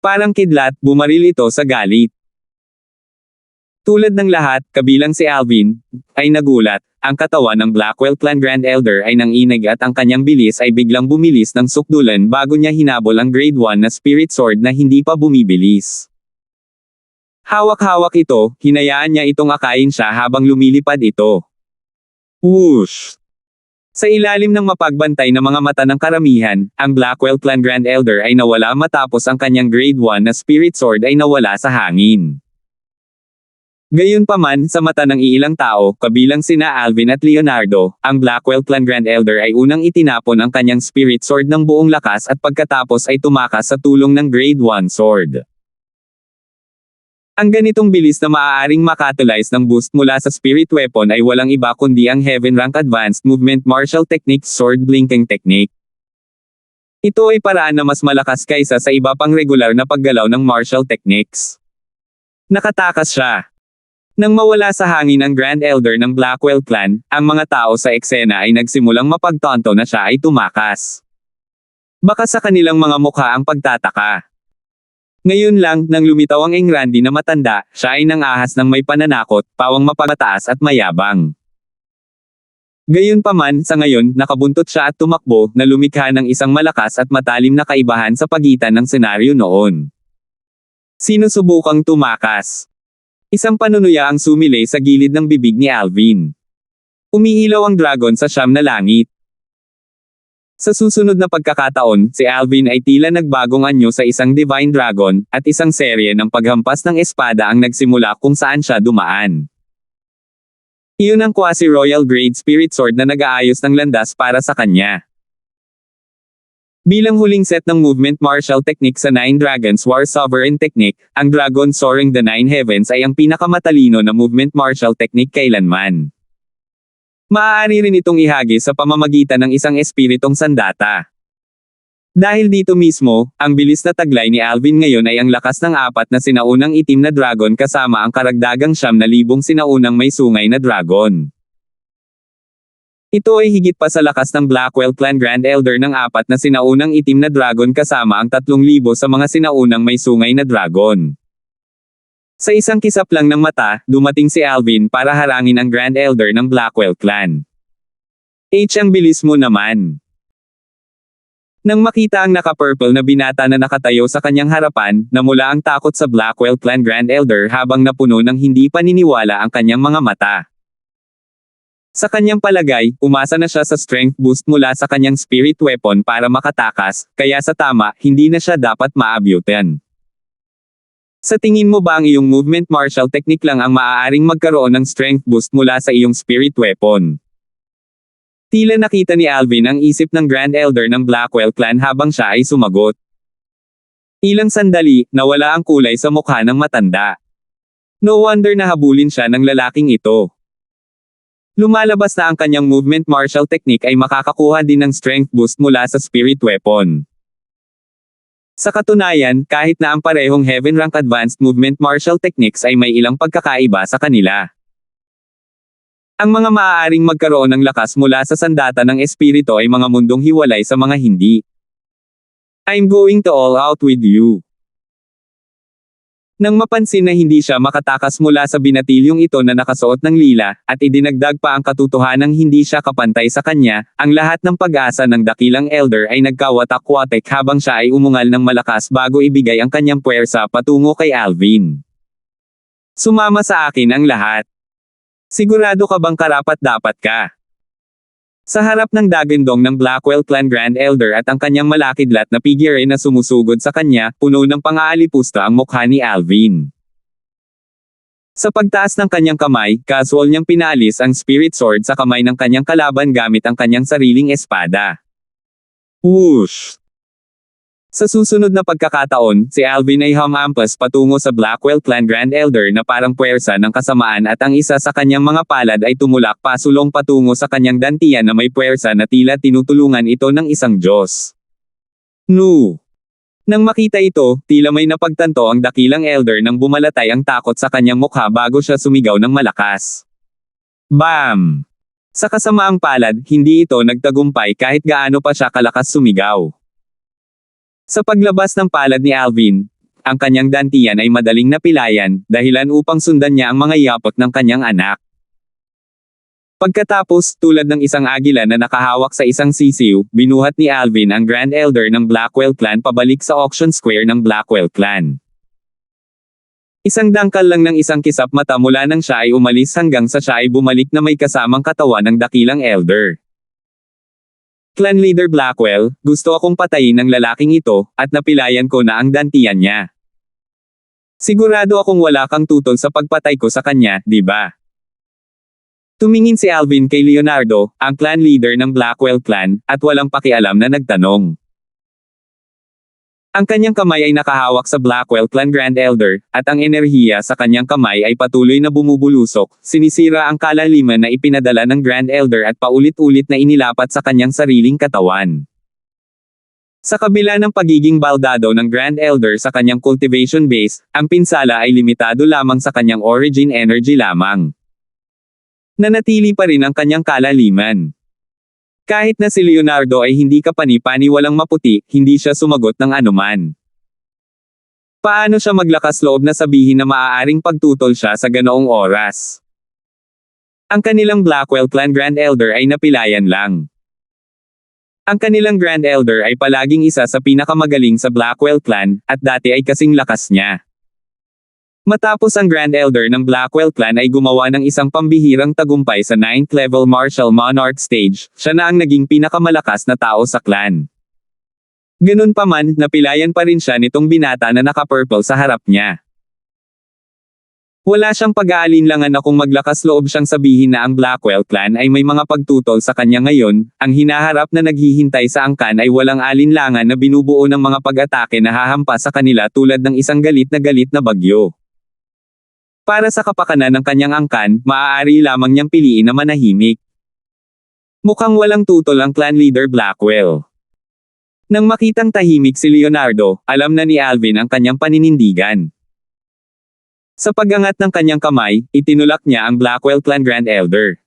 Parang kidlat, bumaril ito sa galit. Tulad ng lahat, kabilang si Alvin, ay nagulat. Ang katawan ng Blackwell Clan Grand Elder ay nanginig at ang kanyang bilis ay biglang bumilis ng sukdulan bago niya hinabol ang Grade 1 na Spirit Sword na hindi pa bumibilis. Hawak-hawak ito, hinayaan niya itong akayin siya habang lumilipad ito. Whoosh! Sa ilalim ng mapagbantay na mga mata ng karamihan, ang Blackwell Clan Grand Elder ay nawala matapos ang kanyang Grade 1 na Spirit Sword ay nawala sa hangin. Gayunpaman, sa mata ng iilang tao, kabilang sina Alvin at Leonardo, ang Blackwell Clan Grand Elder ay unang itinapon ang kanyang Spirit Sword ng buong lakas at pagkatapos ay tumakas sa tulong ng Grade 1 Sword. Ang ganitong bilis na maaaring makatulize ng boost mula sa Spirit Weapon ay walang iba kundi ang Heaven Rank Advanced Movement Martial Technique Sword Blinking Technique. Ito ay paraan na mas malakas kaysa sa iba pang regular na paggalaw ng martial techniques. Nakatakas siya. Nang mawala sa hangin ang Grand Elder ng Blackwell Clan, ang mga tao sa eksena ay nagsimulang mapagtanto na siya ay tumakas. Baka sa kanilang mga mukha ang pagtataka. Ngayon lang, nang lumitaw ang Engrandi na matanda, siya ay nangahas ng may pananakot, pawang mapagmataas at mayabang. Gayunpaman, sa ngayon, nakabuntot siya at tumakbo, na lumikha ng isang malakas at matalim na kaibahan sa pagitan ng senaryo noon. Sinusubukang tumakas. Isang panunuya ang sumilay sa gilid ng bibig ni Alvin. Umiilaw ang dragon sa siyam na langit. Sa susunod na pagkakataon, si Alvin ay tila nagbagong anyo sa isang Divine Dragon, at isang serye ng paghampas ng espada ang nagsimula kung saan siya dumaan. Iyon ang quasi-royal grade Spirit Sword na nag-aayos ng landas para sa kanya. Bilang huling set ng movement martial technique sa Nine Dragons War Sovereign Technique, ang Dragon Soaring the Nine Heavens ay ang pinakamatalino na movement martial technique kailanman. Maaari rin itong ihagi sa pamamagitan ng isang espiritong sandata. Dahil dito mismo, ang bilis na taglay ni Alvin ngayon ay ang lakas ng apat na sinaunang itim na dragon kasama ang karagdagang 9,000 sinaunang may sungay na dragon. Ito ay higit pa sa lakas ng Blackwell Clan Grand Elder ng apat na sinaunang itim na dragon kasama ang 3,000 sa mga sinaunang may sungay na dragon. Sa isang kisap lang ng mata, dumating si Alvin para harangin ang Grand Elder ng Blackwell Clan. Ang bilis mo naman. Nang makita ang naka-purple na binata na nakatayo sa kanyang harapan, namula ang takot sa Blackwell Clan Grand Elder habang napuno ng hindi paniniwala ang kanyang mga mata. Sa kanyang palagay, umasa na siya sa strength boost mula sa kanyang spirit weapon para makatakas, kaya sa tama, hindi na siya dapat maabutan. Sa tingin mo ba ang iyong movement martial technique lang ang maaaring magkaroon ng strength boost mula sa iyong spirit weapon? Tila nakita ni Alvin ang isip ng Grand Elder ng Blackwell Clan habang siya ay sumagot. Ilang sandali, nawala ang kulay sa mukha ng matanda. No wonder na habulin siya ng lalaking ito. Lumalabas na ang kanyang movement martial technique ay makakakuha din ng strength boost mula sa spirit weapon. Sa katunayan, kahit na ang parehong Heaven Rank Advanced Movement Martial Techniques ay may ilang pagkakaiba sa kanila. Ang mga maaaring magkaroon ng lakas mula sa sandata ng espiritu ay mga mundong hiwalay sa mga hindi. I'm going to all out with you. Nang mapansin na hindi siya makatakas mula sa binatilyong ito na nakasuot ng lila, at idinagdag pa ang katotohanang hindi siya kapantay sa kanya, ang lahat ng pag-asa ng dakilang elder ay nagkawatak-watek habang siya ay umungal ng malakas bago ibigay ang kanyang puwersa patungo kay Alvin. Sumama sa akin ang lahat. Sigurado ka bang karapat-dapat ka? Sa harap ng dagandong ng Blackwell Clan Grand Elder at ang kanyang malakidlat na figure na sumusugod sa kanya, puno ng pang-aalipusta ang mukha ni Alvin. Sa pagtaas ng kanyang kamay, casual niyang pinaalis ang spirit sword sa kamay ng kanyang kalaban gamit ang kanyang sariling espada. Whoosh! Sa susunod na pagkakataon, si Alvin ay humampas patungo sa Blackwell Clan Grand Elder na parang puwersa ng kasamaan at ang isa sa kanyang mga palad ay tumulak pasulong patungo sa kanyang dantian na may puwersa na tila tinutulungan ito ng isang Diyos. Nu! Nang makita ito, tila may napagtanto ang dakilang elder nang bumalatay ang takot sa kanyang mukha bago siya sumigaw ng malakas. Bam! Sa kasamaang palad, hindi ito nagtagumpay kahit gaano pa siya kalakas sumigaw. Sa paglabas ng palad ni Alvin, ang kanyang dantian ay madaling napilayan, dahilan upang sundan niya ang mga yapot ng kanyang anak. Pagkatapos, tulad ng isang agila na nakahawak sa isang sisiw, binuhat ni Alvin ang Grand Elder ng Blackwell Clan pabalik sa auction square ng Blackwell Clan. Isang dangkal lang ng isang kisap mata mula nang siya ay umalis hanggang sa siya ay bumalik na may kasamang katawan ng dakilang elder. Clan Leader Blackwell, gusto akong patayin ng lalaking ito, at napilayan ko na ang dantian niya. Sigurado akong wala kang tutol sa pagpatay ko sa kanya, di ba? Tumingin si Alvin kay Leonardo, ang clan leader ng Blackwell Clan, at walang pakialam na nagtanong. Ang kanyang kamay ay nakahawak sa Blackwell Clan Grand Elder, at ang enerhiya sa kanyang kamay ay patuloy na bumubulusok, sinisira ang kalaliman na ipinadala ng Grand Elder at paulit-ulit na inilapat sa kanyang sariling katawan. Sa kabila ng pagiging baldado ng Grand Elder sa kanyang cultivation base, ang pinsala ay limitado lamang sa kanyang origin energy lamang. Nanatili pa rin ang kanyang kalaliman. Kahit na si Leonardo ay hindi kapani-pani walang maputi, hindi siya sumagot ng anuman. Paano siya maglakas loob na sabihin na maaaring pagtutol siya sa ganoong oras? Ang kanilang Blackwell Clan Grand Elder ay napilayan lang. Ang kanilang Grand Elder ay palaging isa sa pinakamagaling sa Blackwell Clan, at dati ay kasing lakas niya. Matapos ang Grand Elder ng Blackwell Clan ay gumawa ng isang pambihirang tagumpay sa 9th level Martial Monarch stage, siya na ang naging pinakamalakas na tao sa clan. Ganun pa man, napilayan pa rin siya nitong binata na naka-purple sa harap niya. Wala siyang pag-aalinlangan na kung maglakas loob siyang sabihin na ang Blackwell Clan ay may mga pagtutol sa kanya ngayon, ang hinaharap na naghihintay sa angkan ay walang alinlangan na binubuo ng mga pag-atake na hahampas sa kanila tulad ng isang galit na bagyo. Para sa kapakanan ng kanyang angkan, maaari lamang niyang piliin na manahimik. Mukhang walang tutol ang clan leader Blackwell. Nang makitang tahimik si Leonardo, alam na ni Alvin ang kanyang paninindigan. Sa pag-angat ng kanyang kamay, itinulak niya ang Blackwell Clan Grand Elder.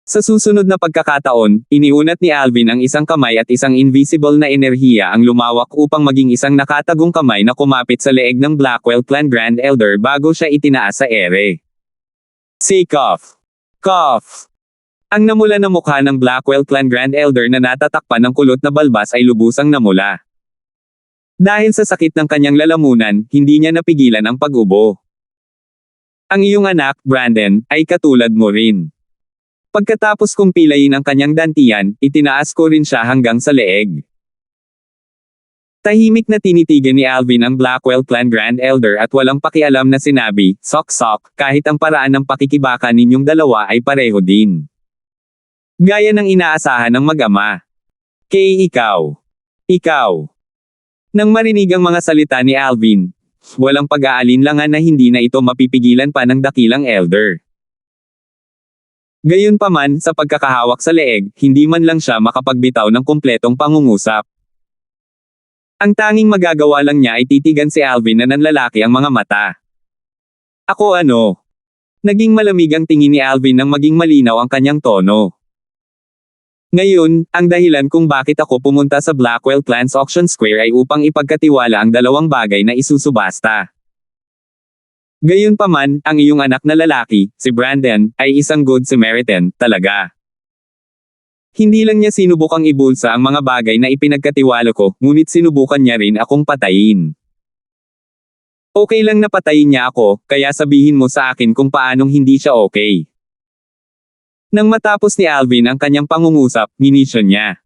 Sa susunod na pagkakataon, iniunat ni Alvin ang isang kamay at isang invisible na enerhiya ang lumawak upang maging isang nakatagong kamay na kumapit sa leeg ng Blackwell Clan Grand Elder bago siya itinaas sa ere. Say cough. Cough. Ang namula na mukha ng Blackwell Clan Grand Elder na natatakpan ng kulot na balbas ay lubusang namula. Dahil sa sakit ng kanyang lalamunan, hindi niya napigilan ang pag-ubo. Ang iyong anak, Brandon, ay katulad mo rin. Pagkatapos kong pilayin ang kanyang dantian, itinaas ko rin siya hanggang sa leeg. Tahimik na tinitigan ni Alvin ang Blackwell Clan Grand Elder at walang pakialam na sinabi, "Sok-sok," kahit ang paraan ng pakikibaka ninyong dalawa ay pareho din. Gaya ng inaasahan ng mag-ama. Kay ikaw. Ikaw. Nang marinig ang mga salita ni Alvin, walang pag-aalinlangan na hindi na ito mapipigilan pa ng dakilang elder. Gayunpaman, sa pagkakahawak sa leeg, hindi man lang siya makapagbitaw ng kumpletong pangungusap. Ang tanging magagawa lang niya ay titigan si Alvin na nanlalaki ang mga mata. Ako ano? Naging malamig ang tingin ni Alvin nang maging malinaw ang kanyang tono. Ngayon, ang dahilan kung bakit ako pumunta sa Blackwell Clan's Auction Square ay upang ipagkatiwala ang dalawang bagay na isusubasta. Gayunpaman, ang iyong anak na lalaki, si Brandon, ay isang good Samaritan, talaga. Hindi lang niya sinubukang ibulsa ang mga bagay na ipinagkatiwala ko, ngunit sinubukan niya rin akong patayin. Okay lang na patayin niya ako, kaya sabihin mo sa akin kung paanong hindi siya okay. Nang matapos ni Alvin ang kanyang pangungusap, ginisyon niya.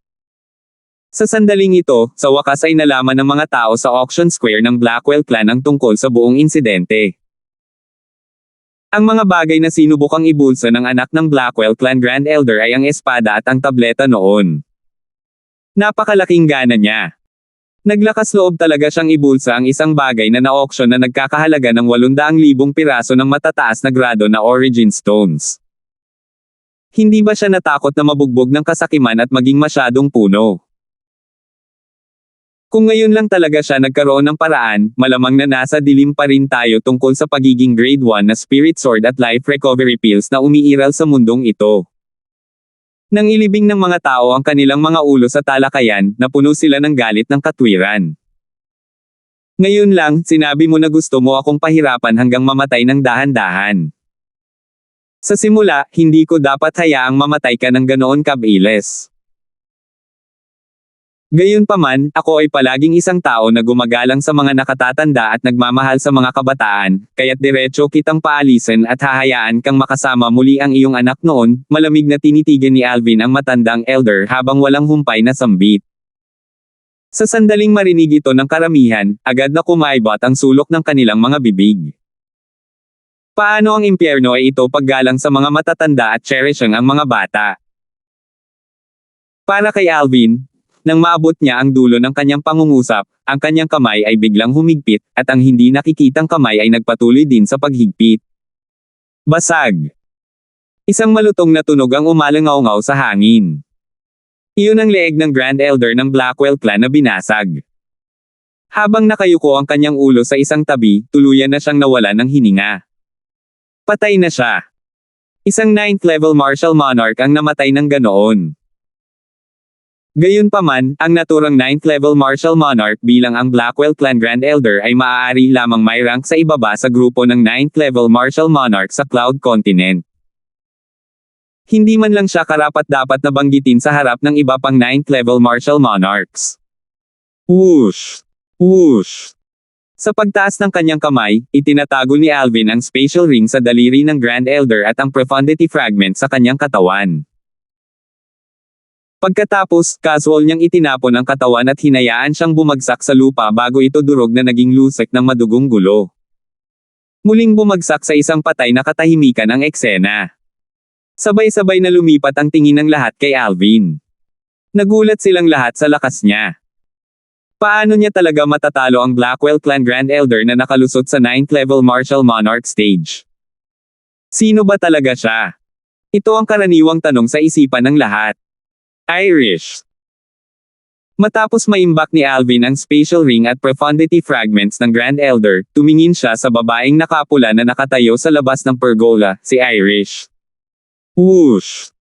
Sa sandaling ito, sa wakas ay nalaman ng mga tao sa auction square ng Blackwell Clan ang tungkol sa buong insidente. Ang mga bagay na sinubukang ibulsa ng anak ng Blackwell Clan Grand Elder ay ang espada at ang tableta noon. Napakalaking gana niya. Naglakas loob talaga siyang ibulsa ang isang bagay na na-auction na nagkakahalaga ng 800,000 piraso ng matataas na grado na origin stones. Hindi ba siya natakot na mabugbog ng kasakiman at maging masyadong puno? Kung ngayon lang talaga siya nagkaroon ng paraan, malamang na nasa dilim pa rin tayo tungkol sa pagiging grade 1 na spirit sword at life recovery pills na umiiral sa mundong ito. Nang ilibing ng mga tao ang kanilang mga ulo sa talakayan, napuno sila ng galit ng katwiran. Ngayon lang, sinabi mo na gusto mo akong pahirapan hanggang mamatay ng dahan-dahan. Sa simula, hindi ko dapat hayaang mamatay ka ng ganoon kabilis. Gayunpaman, ako ay palaging isang tao na gumagalang sa mga nakatatanda at nagmamahal sa mga kabataan, kaya't diretso kitang paalisin at hahayaan kang makasama muli ang iyong anak noon. Malamig na tinitigan ni Alvin ang matandang elder habang walang humpay na sambit. Sa sandaling marinig ito ng karamihan, agad na kumaibot ang sulok ng kanilang mga bibig. Paano ang impyerno ay ito paggalang sa mga matatanda at cherishing ang mga bata? Para kay Alvin, nang maabot niya ang dulo ng kanyang pangungusap, ang kanyang kamay ay biglang humigpit, at ang hindi nakikitang kamay ay nagpatuloy din sa paghigpit. Basag! Isang malutong na tunog ang umalangaw-ngaw sa hangin. Iyon ang leeg ng Grand Elder ng Blackwell Clan na binasag. Habang nakayuko ang kanyang ulo sa isang tabi, tuluyan na siyang nawalan ng hininga. Patay na siya. Isang 9th level martial monarch ang namatay ng ganoon. Gayunpaman, ang naturang 9th level martial monarch bilang ang Blackwell Clan Grand Elder ay maaari lamang may rank sa ibaba sa grupo ng 9th level martial monarch sa Cloud Continent. Hindi man lang siya karapat-dapat na banggitin sa harap ng iba pang 9th level martial monarchs. Whoosh! Whoosh! Sa pagtaas ng kanyang kamay, itinatago ni Alvin ang spatial ring sa daliri ng Grand Elder at ang profundity fragment sa kanyang katawan. Pagkatapos, casual niyang itinapon ang katawan at hinayaan siyang bumagsak sa lupa bago ito durog na naging lusek ng madugong gulo. Muling bumagsak sa isang patay na katahimikan ang eksena. Sabay-sabay na lumipat ang tingin ng lahat kay Alvin. Nagulat silang lahat sa lakas niya. Paano niya talaga matatalo ang Blackwell Clan Grand Elder na nakalusot sa 9th level martial monarch stage? Sino ba talaga siya? Ito ang karaniwang tanong sa isipan ng lahat. Irish. Matapos maimbak ni Alvin ang spatial ring at profundity fragments ng Grand Elder, tumingin siya sa babaeng nakapula na nakatayo sa labas ng pergola, si Irish. Whoosh!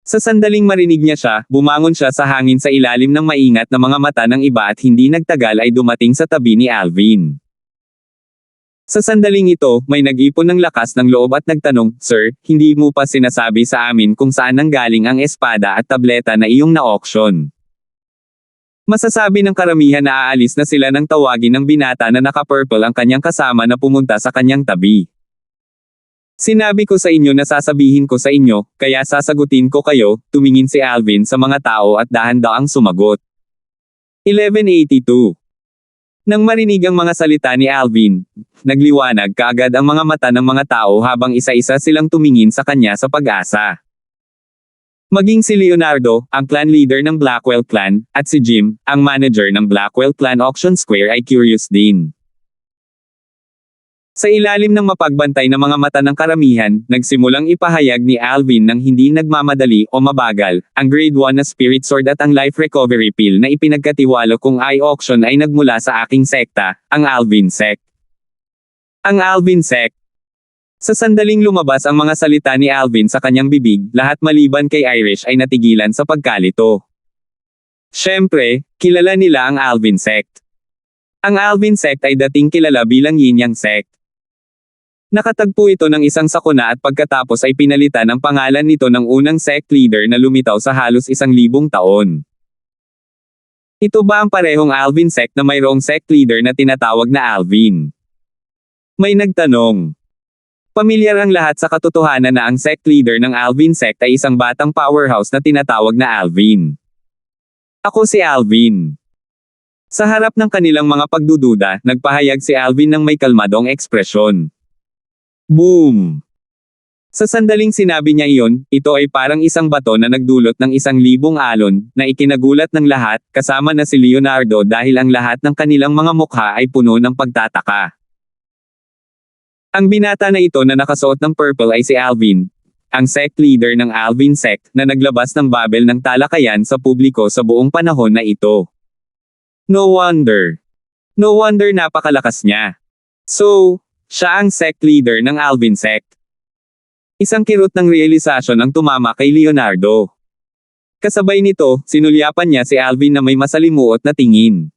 Sa sandaling marinig niya siya, bumangon siya sa hangin sa ilalim ng maingat na mga mata ng iba at hindi nagtagal ay dumating sa tabi ni Alvin. Sa sandaling ito, may nag-ipon ng lakas ng loob at nagtanong, "Sir, hindi mo pa sinasabi sa amin kung saan nanggaling ang espada at tableta na iyong na-auction?" Masasabi ng karamihan na aalis na sila nang tawagin ng binata na naka-purple ang kanyang kasama na pumunta sa kanyang tabi. "Sinabi ko sa inyo na sasabihin ko sa inyo, kaya sasagutin ko kayo," tumingin si Alvin sa mga tao at dahan-daang sumagot. 1182. Nang marinig ang mga salita ni Alvin, nagliwanag kaagad ang mga mata ng mga tao habang isa-isa silang tumingin sa kanya sa pag-asa. Maging si Leonardo, ang clan leader ng Blackwell Clan, at si Jim, ang manager ng Blackwell Clan Auction Square ay curious din. Sa ilalim ng mapagbantay na mga mata ng karamihan, nagsimulang ipahayag ni Alvin ng hindi nagmamadali o mabagal, ang grade 1 na spirit sword at ang life recovery pill na ipinagkatiwalo kung i-auction ay nagmula sa aking sekta, ang Alvin Sect. Ang Alvin Sect. Sa sandaling lumabas ang mga salita ni Alvin sa kanyang bibig, lahat maliban kay Irish ay natigilan sa pagkalito. Siyempre, kilala nila ang Alvin Sect. Ang Alvin Sect ay dating kilala bilang Yin Yang Sect. Nakatagpo ito ng isang sakuna at pagkatapos ay pinalitan ang pangalan nito ng unang sect leader na lumitaw sa halos 1,000 taon. Ito ba ang parehong Alvin Sect na mayroong sect leader na tinatawag na Alvin? May nagtanong. Pamilyar ang lahat sa katotohanan na ang sect leader ng Alvin Sect ay isang batang powerhouse na tinatawag na Alvin. Ako si Alvin. Sa harap ng kanilang mga pagdududa, nagpahayag si Alvin ng may kalmadong ekspresyon. Boom! Sa sandaling sinabi niya iyon, ito ay parang isang bato na nagdulot ng 1,000 alon, na ikinagulat ng lahat, kasama na si Leonardo dahil ang lahat ng kanilang mga mukha ay puno ng pagtataka. Ang binata na ito na nakasuot ng purple ay si Alvin, ang sect leader ng Alvin sect, na naglabas ng babel ng talakayan sa publiko sa buong panahon na ito. No wonder napakalakas niya. So, siya ang sect leader ng Alvin sect. Isang kirot ng realisasyon ang tumama kay Leonardo. Kasabay nito, sinulyapan niya si Alvin na may masalimuot na tingin.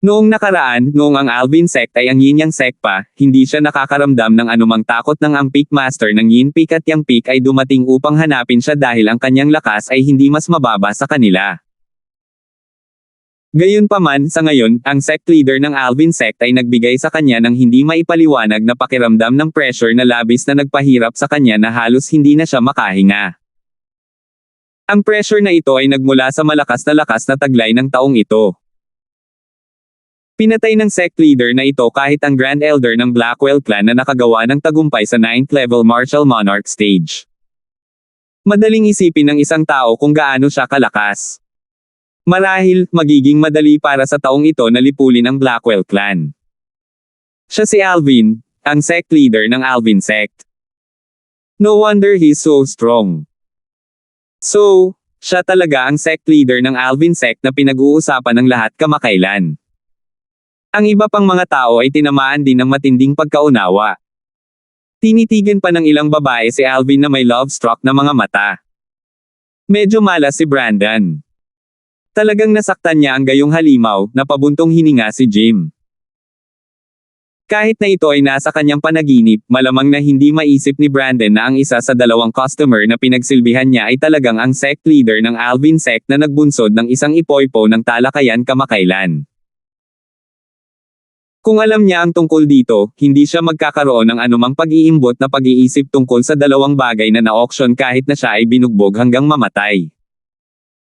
Noong nakaraan, noong ang Alvin sect ay ang Yin Yang sect pa, hindi siya nakakaramdam ng anumang takot ng ang Peak Master ng Yin Peak at Yang Peak ay dumating upang hanapin siya dahil ang kanyang lakas ay hindi mas mababa sa kanila. Gayunpaman, sa ngayon, ang sect leader ng Alvin sect ay nagbigay sa kanya ng hindi maipaliwanag na pakiramdam ng pressure na labis na nagpahirap sa kanya na halos hindi na siya makahinga. Ang pressure na ito ay nagmula sa malakas na taglay ng taong ito. Pinatay ng sect leader na ito kahit ang Grand Elder ng Blackwell Clan na nakagawa ng tagumpay sa 9th level Martial Monarch stage. Madaling isipin ng isang tao kung gaano siya kalakas. Marahil, magiging madali para sa taong ito na lipulin ang Blackwell Clan. Siya si Alvin, ang sect leader ng Alvin sect. No wonder he's so strong. So, siya talaga ang sect leader ng Alvin sect na pinag-uusapan ng lahat kamakailan. Ang iba pang mga tao ay tinamaan din ng matinding pagkaunawa. Tinitigan pa ng ilang babae si Alvin na may love-struck na mga mata. Medyo malas si Brandon. Talagang nasaktan niya ang gayong halimaw, na pabuntong hininga si Jim. Kahit na ito ay nasa kanyang panaginip, malamang na hindi maisip ni Brandon na ang isa sa dalawang customer na pinagsilbihan niya ay talagang ang sect leader ng Alvin sect na nagbunsod ng isang ipoypo ng talakayan kamakailan. Kung alam niya ang tungkol dito, hindi siya magkakaroon ng anumang pag-iimbot na pag-iisip tungkol sa dalawang bagay na na-auction kahit na siya ay binugbog hanggang mamatay.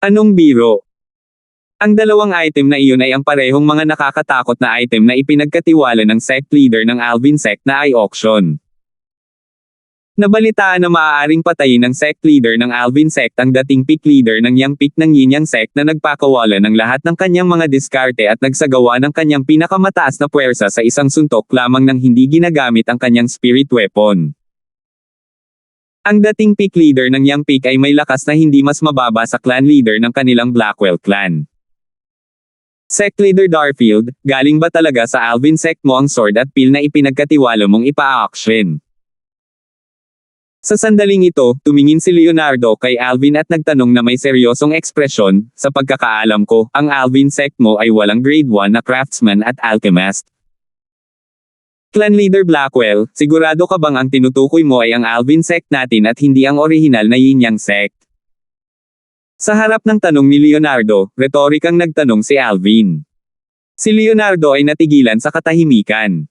Anong biro? Ang dalawang item na iyon ay ang parehong mga nakakatakot na item na ipinagkatiwala ng sect leader ng Alvin sect na i-auction. Nabalitaan na maaaring patayin ng sect leader ng Alvin sect ang dating peak leader ng Yang Peak ng Yin Yang sect na nagpakawala ng lahat ng kanyang mga diskarte at nagsagawa ng kanyang pinakamataas na puwersa sa isang suntok lamang nang hindi ginagamit ang kanyang spirit weapon. Ang dating peak leader ng Yang Peak ay may lakas na hindi mas mababa sa clan leader ng kanilang Blackwell clan. Sect leader Darfield, galing ba talaga sa Alvin sect mo ang sword at pil na ipinagkatiwala mong ipa-auction? Sa sandaling ito, tumingin si Leonardo kay Alvin at nagtanong na may seryosong ekspresyon, sa pagkakaalam ko, ang Alvin sect mo ay walang grade 1 na craftsman at alchemist. Clan leader Blackwell, sigurado ka bang ang tinutukoy mo ay ang Alvin sect natin at hindi ang orihinal na Yin Yang sect? Sa harap ng tanong ni Leonardo, retorikang nagtanong si Alvin. Si Leonardo ay natigilan sa katahimikan.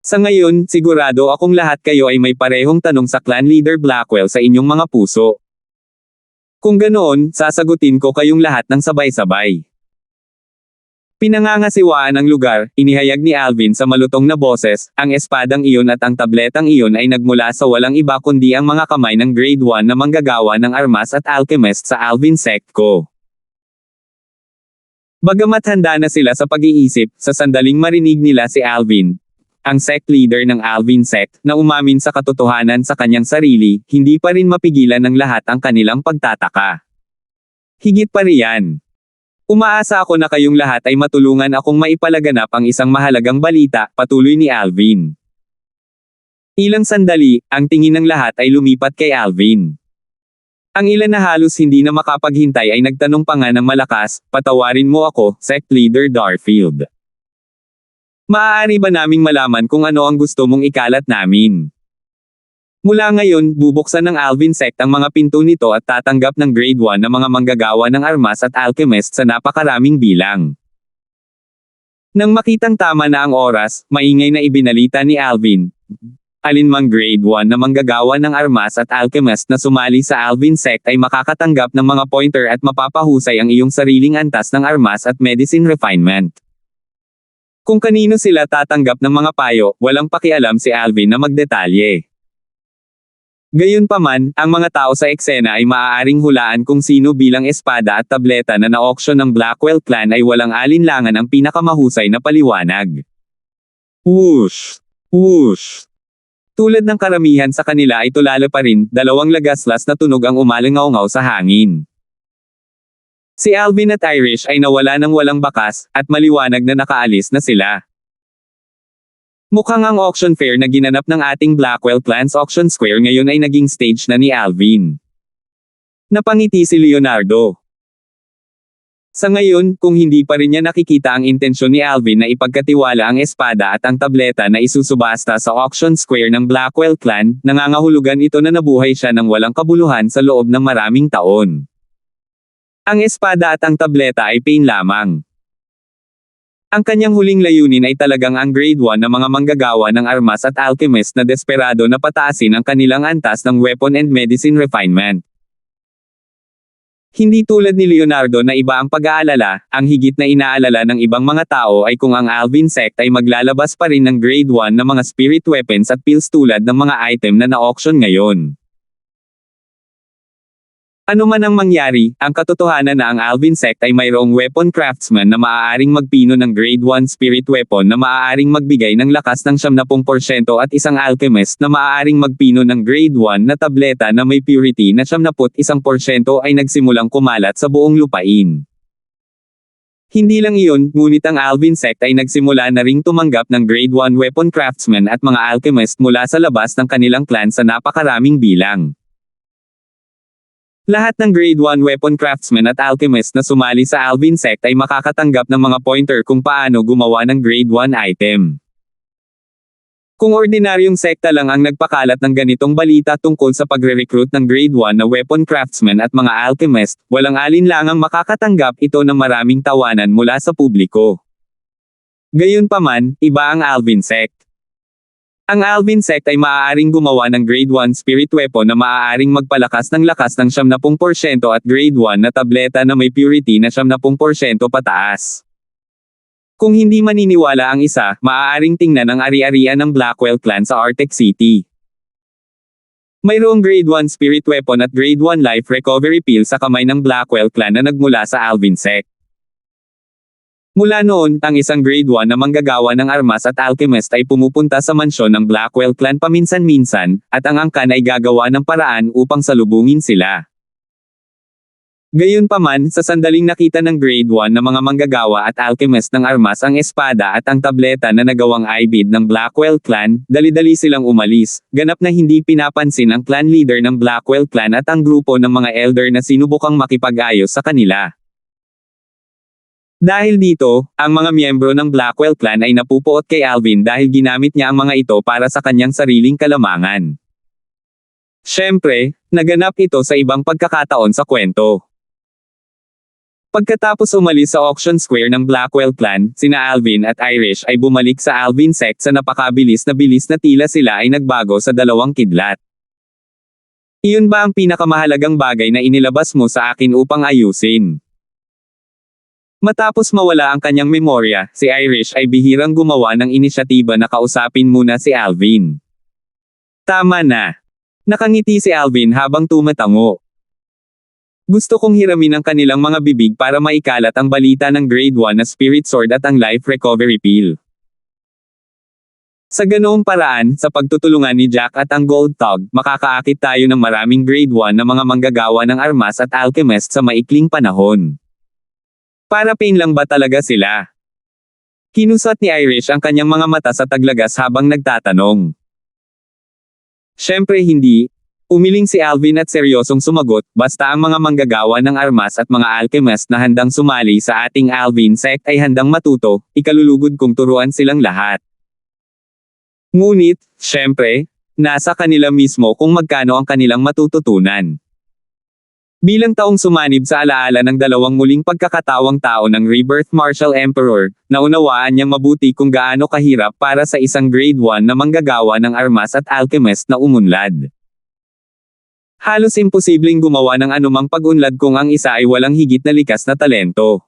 Sa ngayon, sigurado akong lahat kayo ay may parehong tanong sa clan leader Blackwell sa inyong mga puso. Kung ganoon, sasagutin ko kayong lahat ng sabay-sabay. Pinangangasiwaan ang lugar, inihayag ni Alvin sa malutong na boses, ang espadang iyon at ang tabletang iyon ay nagmula sa walang iba kundi ang mga kamay ng grade 1 na manggagawa ng armas at alchemist sa Alvin sect ko. Bagamat handa na sila sa pag-iisip, sa sandaling marinig nila si Alvin, ang sect leader ng Alvin sect, na umamin sa katotohanan sa kanyang sarili, hindi pa rin mapigilan ng lahat ang kanilang pagtataka. Higit pa riyan. Umaasa ako na kayong lahat ay matulungan akong maipalaganap ang isang mahalagang balita, patuloy ni Alvin. Ilang sandali, ang tingin ng lahat ay lumipat kay Alvin. Ang ilan na halos hindi na makapaghintay ay nagtanong pa nga ng malakas, patawarin mo ako, sect leader Darfield. Maaari ba naming malaman kung ano ang gusto mong ikalat namin? Mula ngayon, bubuksan ng Alvin sect ang mga pinto nito at tatanggap ng grade 1 na mga manggagawa ng armas at alchemist sa napakaraming bilang. Nang makitang tama na ang oras, maingay na ibinalita ni Alvin. Alinmang grade 1 na manggagawa ng armas at alchemist na sumali sa Alvin sect ay makakatanggap ng mga pointer at mapapahusay ang iyong sariling antas ng armas at medicine refinement. Kung kanino sila tatanggap ng mga payo, walang pakialam si Alvin na magdetalye. Gayunpaman, ang mga tao sa eksena ay maaaring hulaan kung sino bilang espada at tableta na na-auction ng Blackwell Clan ay walang alinlangan ang pinakamahusay na paliwanag. Whoosh! Whoosh! Tulad ng karamihan sa kanila ay tulala pa rin, dalawang lagaslas na tunog ang umalingaw-ngaw sa hangin. Si Alvin at Irish ay nawala ng walang bakas, at maliwanag na nakaalis na sila. Mukhang ang auction fair na ginanap ng ating Blackwell Clan's Auction Square ngayon ay naging stage na ni Alvin. Napangiti si Leonardo. Sa ngayon, kung hindi pa rin niya nakikita ang intensyon ni Alvin na ipagkatiwala ang espada at ang tableta na isusubasta sa Auction Square ng Blackwell Clan, nangangahulugan ito na nabuhay siya ng walang kabuluhan sa loob ng maraming taon. Ang espada at ang tableta ay pain lamang. Ang kanyang huling layunin ay talagang ang grade 1 na mga manggagawa ng armas at alchemist na desperado na pataasin ang kanilang antas ng weapon and medicine refinement. Hindi tulad ni Leonardo na iba ang pag-aalala, ang higit na inaalala ng ibang mga tao ay kung ang Alvin sect ay maglalabas pa rin ng grade 1 na mga spirit weapons at pills tulad ng mga item na na-auction ngayon. Ano man ang mangyari, ang katotohanan na ang Alvin sect ay mayroong weapon craftsman na maaaring magpino ng grade 1 spirit weapon na maaaring magbigay ng lakas ng 70% at isang alchemist na maaaring magpino ng grade 1 na tableta na may purity na 71% ay nagsimulang kumalat sa buong lupain. Hindi lang iyon, ngunit ang Alvin sect ay nagsimula na ring tumanggap ng grade 1 weapon craftsman at mga alchemist mula sa labas ng kanilang clan sa napakaraming bilang. Lahat ng grade 1 weapon craftsmen at alchemist na sumali sa Alvin sect ay makakatanggap ng mga pointer kung paano gumawa ng grade 1 item. Kung ordinaryong sekta lang ang nagpakalat ng ganitong balita tungkol sa pagre-recruit ng grade 1 na weapon craftsmen at mga alchemist, walang alinlangang makakatanggap ito ng maraming tawanan mula sa publiko. Gayunpaman, iba ang Alvin sect. Ang Alvin sect ay maaaring gumawa ng grade 1 spirit weapon na maaaring magpalakas ng lakas ng 70% at grade 1 na tableta na may purity na 70% pataas. Kung hindi maniniwala ang isa, maaaring tingnan ang ari-arian ng Blackwell Clan sa Arctic City. Mayroong grade 1 spirit weapon at grade 1 life recovery pill sa kamay ng Blackwell Clan na nagmula sa Alvin sect. Mula noon, ang isang grade 1 na manggagawa ng armas at alchemist ay pumupunta sa mansyon ng Blackwell Clan paminsan-minsan, at ang angkan ay gagawa ng paraan upang salubungin sila. Gayunpaman, sa sandaling nakita ng grade 1 na mga manggagawa at alchemist ng armas ang espada at ang tableta na nagawang ibid ng Blackwell Clan, dali-dali silang umalis, ganap na hindi pinapansin ang clan leader ng Blackwell Clan at ang grupo ng mga elder na sinubukang makipag-ayos sa kanila. Dahil dito, ang mga miyembro ng Blackwell Clan ay napupuot kay Alvin dahil ginamit niya ang mga ito para sa kanyang sariling kalamangan. Siyempre, naganap ito sa ibang pagkakataon sa kwento. Pagkatapos umalis sa auction square ng Blackwell Clan, sina Alvin at Irish ay bumalik sa Alvin sect sa napakabilis na bilis na tila sila ay nagbago sa dalawang kidlat. Iyon ba ang pinakamahalagang bagay na inilabas mo sa akin upang ayusin? Matapos mawala ang kanyang memorya, si Irish ay bihirang gumawa ng inisyatiba na kausapin muna si Alvin. Tama na. Nakangiti si Alvin habang tumatango. Gusto kong hiramin ang kanilang mga bibig para maikalat ang balita ng grade 1 na spirit sword at ang life recovery pill. Sa ganoong paraan, sa pagtutulungan ni Jack at ang Gold Tog, makakaakit tayo ng maraming grade 1 na mga manggagawa ng armas at alchemist sa maikling panahon. Para pain lang ba talaga sila? Kinusat ni Irish ang kanyang mga mata sa taglagas habang nagtatanong. Siyempre hindi. Umiling si Alvin at seryosong sumagot, basta ang mga manggagawa ng armas at mga alchemist na handang sumali sa ating Alvin sect ay handang matuto, ikalulugod kong turuan silang lahat. Ngunit, siyempre, nasa kanila mismo kung magkano ang kanilang matututunan. Bilang taong sumanib sa alaala ng dalawang muling pagkakatawang tao ng Rebirth Martial Emperor, naunawaan niyang mabuti kung gaano kahirap para sa isang grade 1 na manggagawa ng armas at alchemist na umunlad. Halos imposibleng gumawa ng anumang pag-unlad kung ang isa ay walang higit na likas na talento.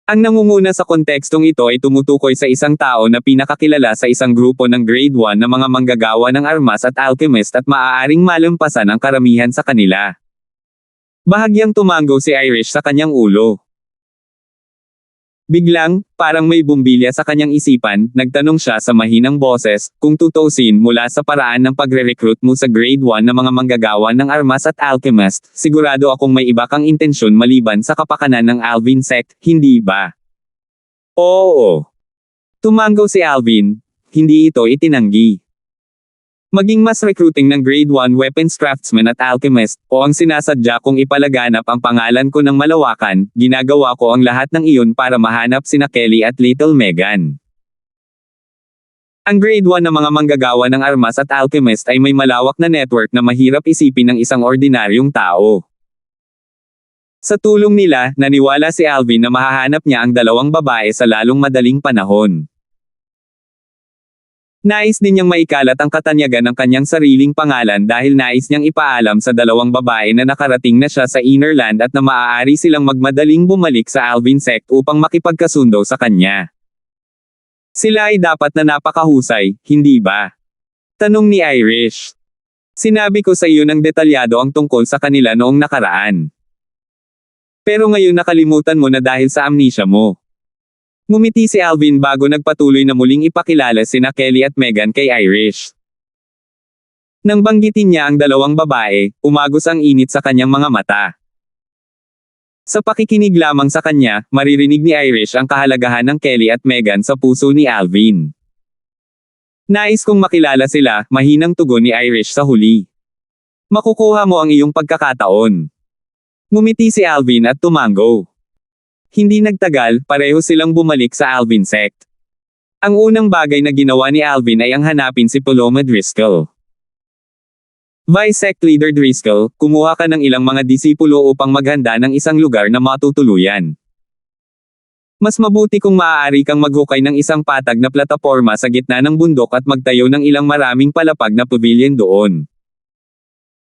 Ang nangunguna sa kontekstong ito ay tumutukoy sa isang tao na pinakakilala sa isang grupo ng grade 1 na mga manggagawa ng armas at alchemist at maaaring malampasan ang karamihan sa kanila. Bahagyang tumango si Irish sa kanyang ulo. Biglang, parang may bumbilya sa kanyang isipan, nagtanong siya sa mahinang boses, kung tutuusin mula sa paraan ng pagre-recruit mo sa grade 1 na mga manggagawa ng armas at alchemist, sigurado akong may iba kang intensyon maliban sa kapakanan ng Alvin sect, hindi ba? Oo. Tumango si Alvin, hindi ito itinanggi. Maging mas recruiting ng grade 1 weapons craftsman at alchemist, o ang sinasadya kong ipalaganap ang pangalan ko ng malawakan, ginagawa ko ang lahat ng iyon para mahanap sina Kelly at Little Megan. Ang grade 1 na mga manggagawa ng armas at alchemist ay may malawak na network na mahirap isipin ng isang ordinaryong tao. Sa tulong nila, naniwala si Alvin na mahahanap niya ang dalawang babae sa lalong madaling panahon. Nais din niyang maikalat ang katanyagan ng kanyang sariling pangalan dahil nais niyang ipaalam sa dalawang babae na nakarating na siya sa Innerland at na maaari silang magmadaling bumalik sa Alvin sect upang makipagkasundo sa kanya. Sila ay dapat na napakahusay, hindi ba? Tanong ni Irish. Sinabi ko sa iyo ng detalyado ang tungkol sa kanila noong nakaraan. Pero ngayon nakalimutan mo na dahil sa amnesia mo. Ngumiti si Alvin bago nagpatuloy na muling ipakilala sina Kelly at Megan kay Irish. Nang banggitin niya ang dalawang babae, umagos ang init sa kanyang mga mata. Sa pakikinig lamang sa kanya, maririnig ni Irish ang kahalagahan ng Kelly at Megan sa puso ni Alvin. Nais kong makilala sila, mahinang tugon ni Irish sa huli. Makukuha mo ang iyong pagkakataon. Ngumiti si Alvin at tumango. Hindi nagtagal, pareho silang bumalik sa Alvin sect. Ang unang bagay na ginawa ni Alvin ay ang hanapin si Paloma Driscoll. Vice Sect Leader Driscoll, kumuha ka ng ilang mga disipulo upang maghanda ng isang lugar na matutuluyan. Mas mabuti kung maaari kang maghukay ng isang patag na plataporma sa gitna ng bundok at magtayo ng ilang maraming palapag na pavilion doon.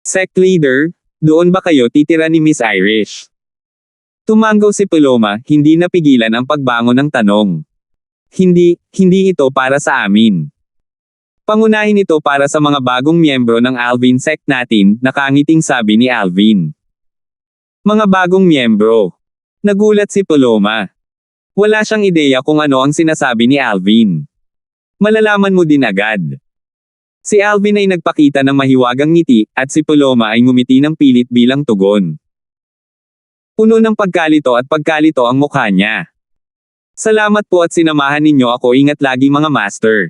Sect Leader, doon ba kayo titira ni Miss Irish? Tumango si Paloma, hindi napigilan ang pagbangon ng tanong. Hindi ito para sa amin. Pangunahin ito para sa mga bagong miyembro ng Alvin sect natin, nakangiting sabi ni Alvin. Mga bagong miyembro. Nagulat si Paloma. Wala siyang ideya kung ano ang sinasabi ni Alvin. Malalaman mo din agad. Si Alvin ay nagpakita ng mahiwagang ngiti, at si Paloma ay ngumiti ng pilit bilang tugon. Puno ng pagkalito at pagkalito ang mukha niya. Salamat po at sinamahan ninyo ako, ingat lagi mga master.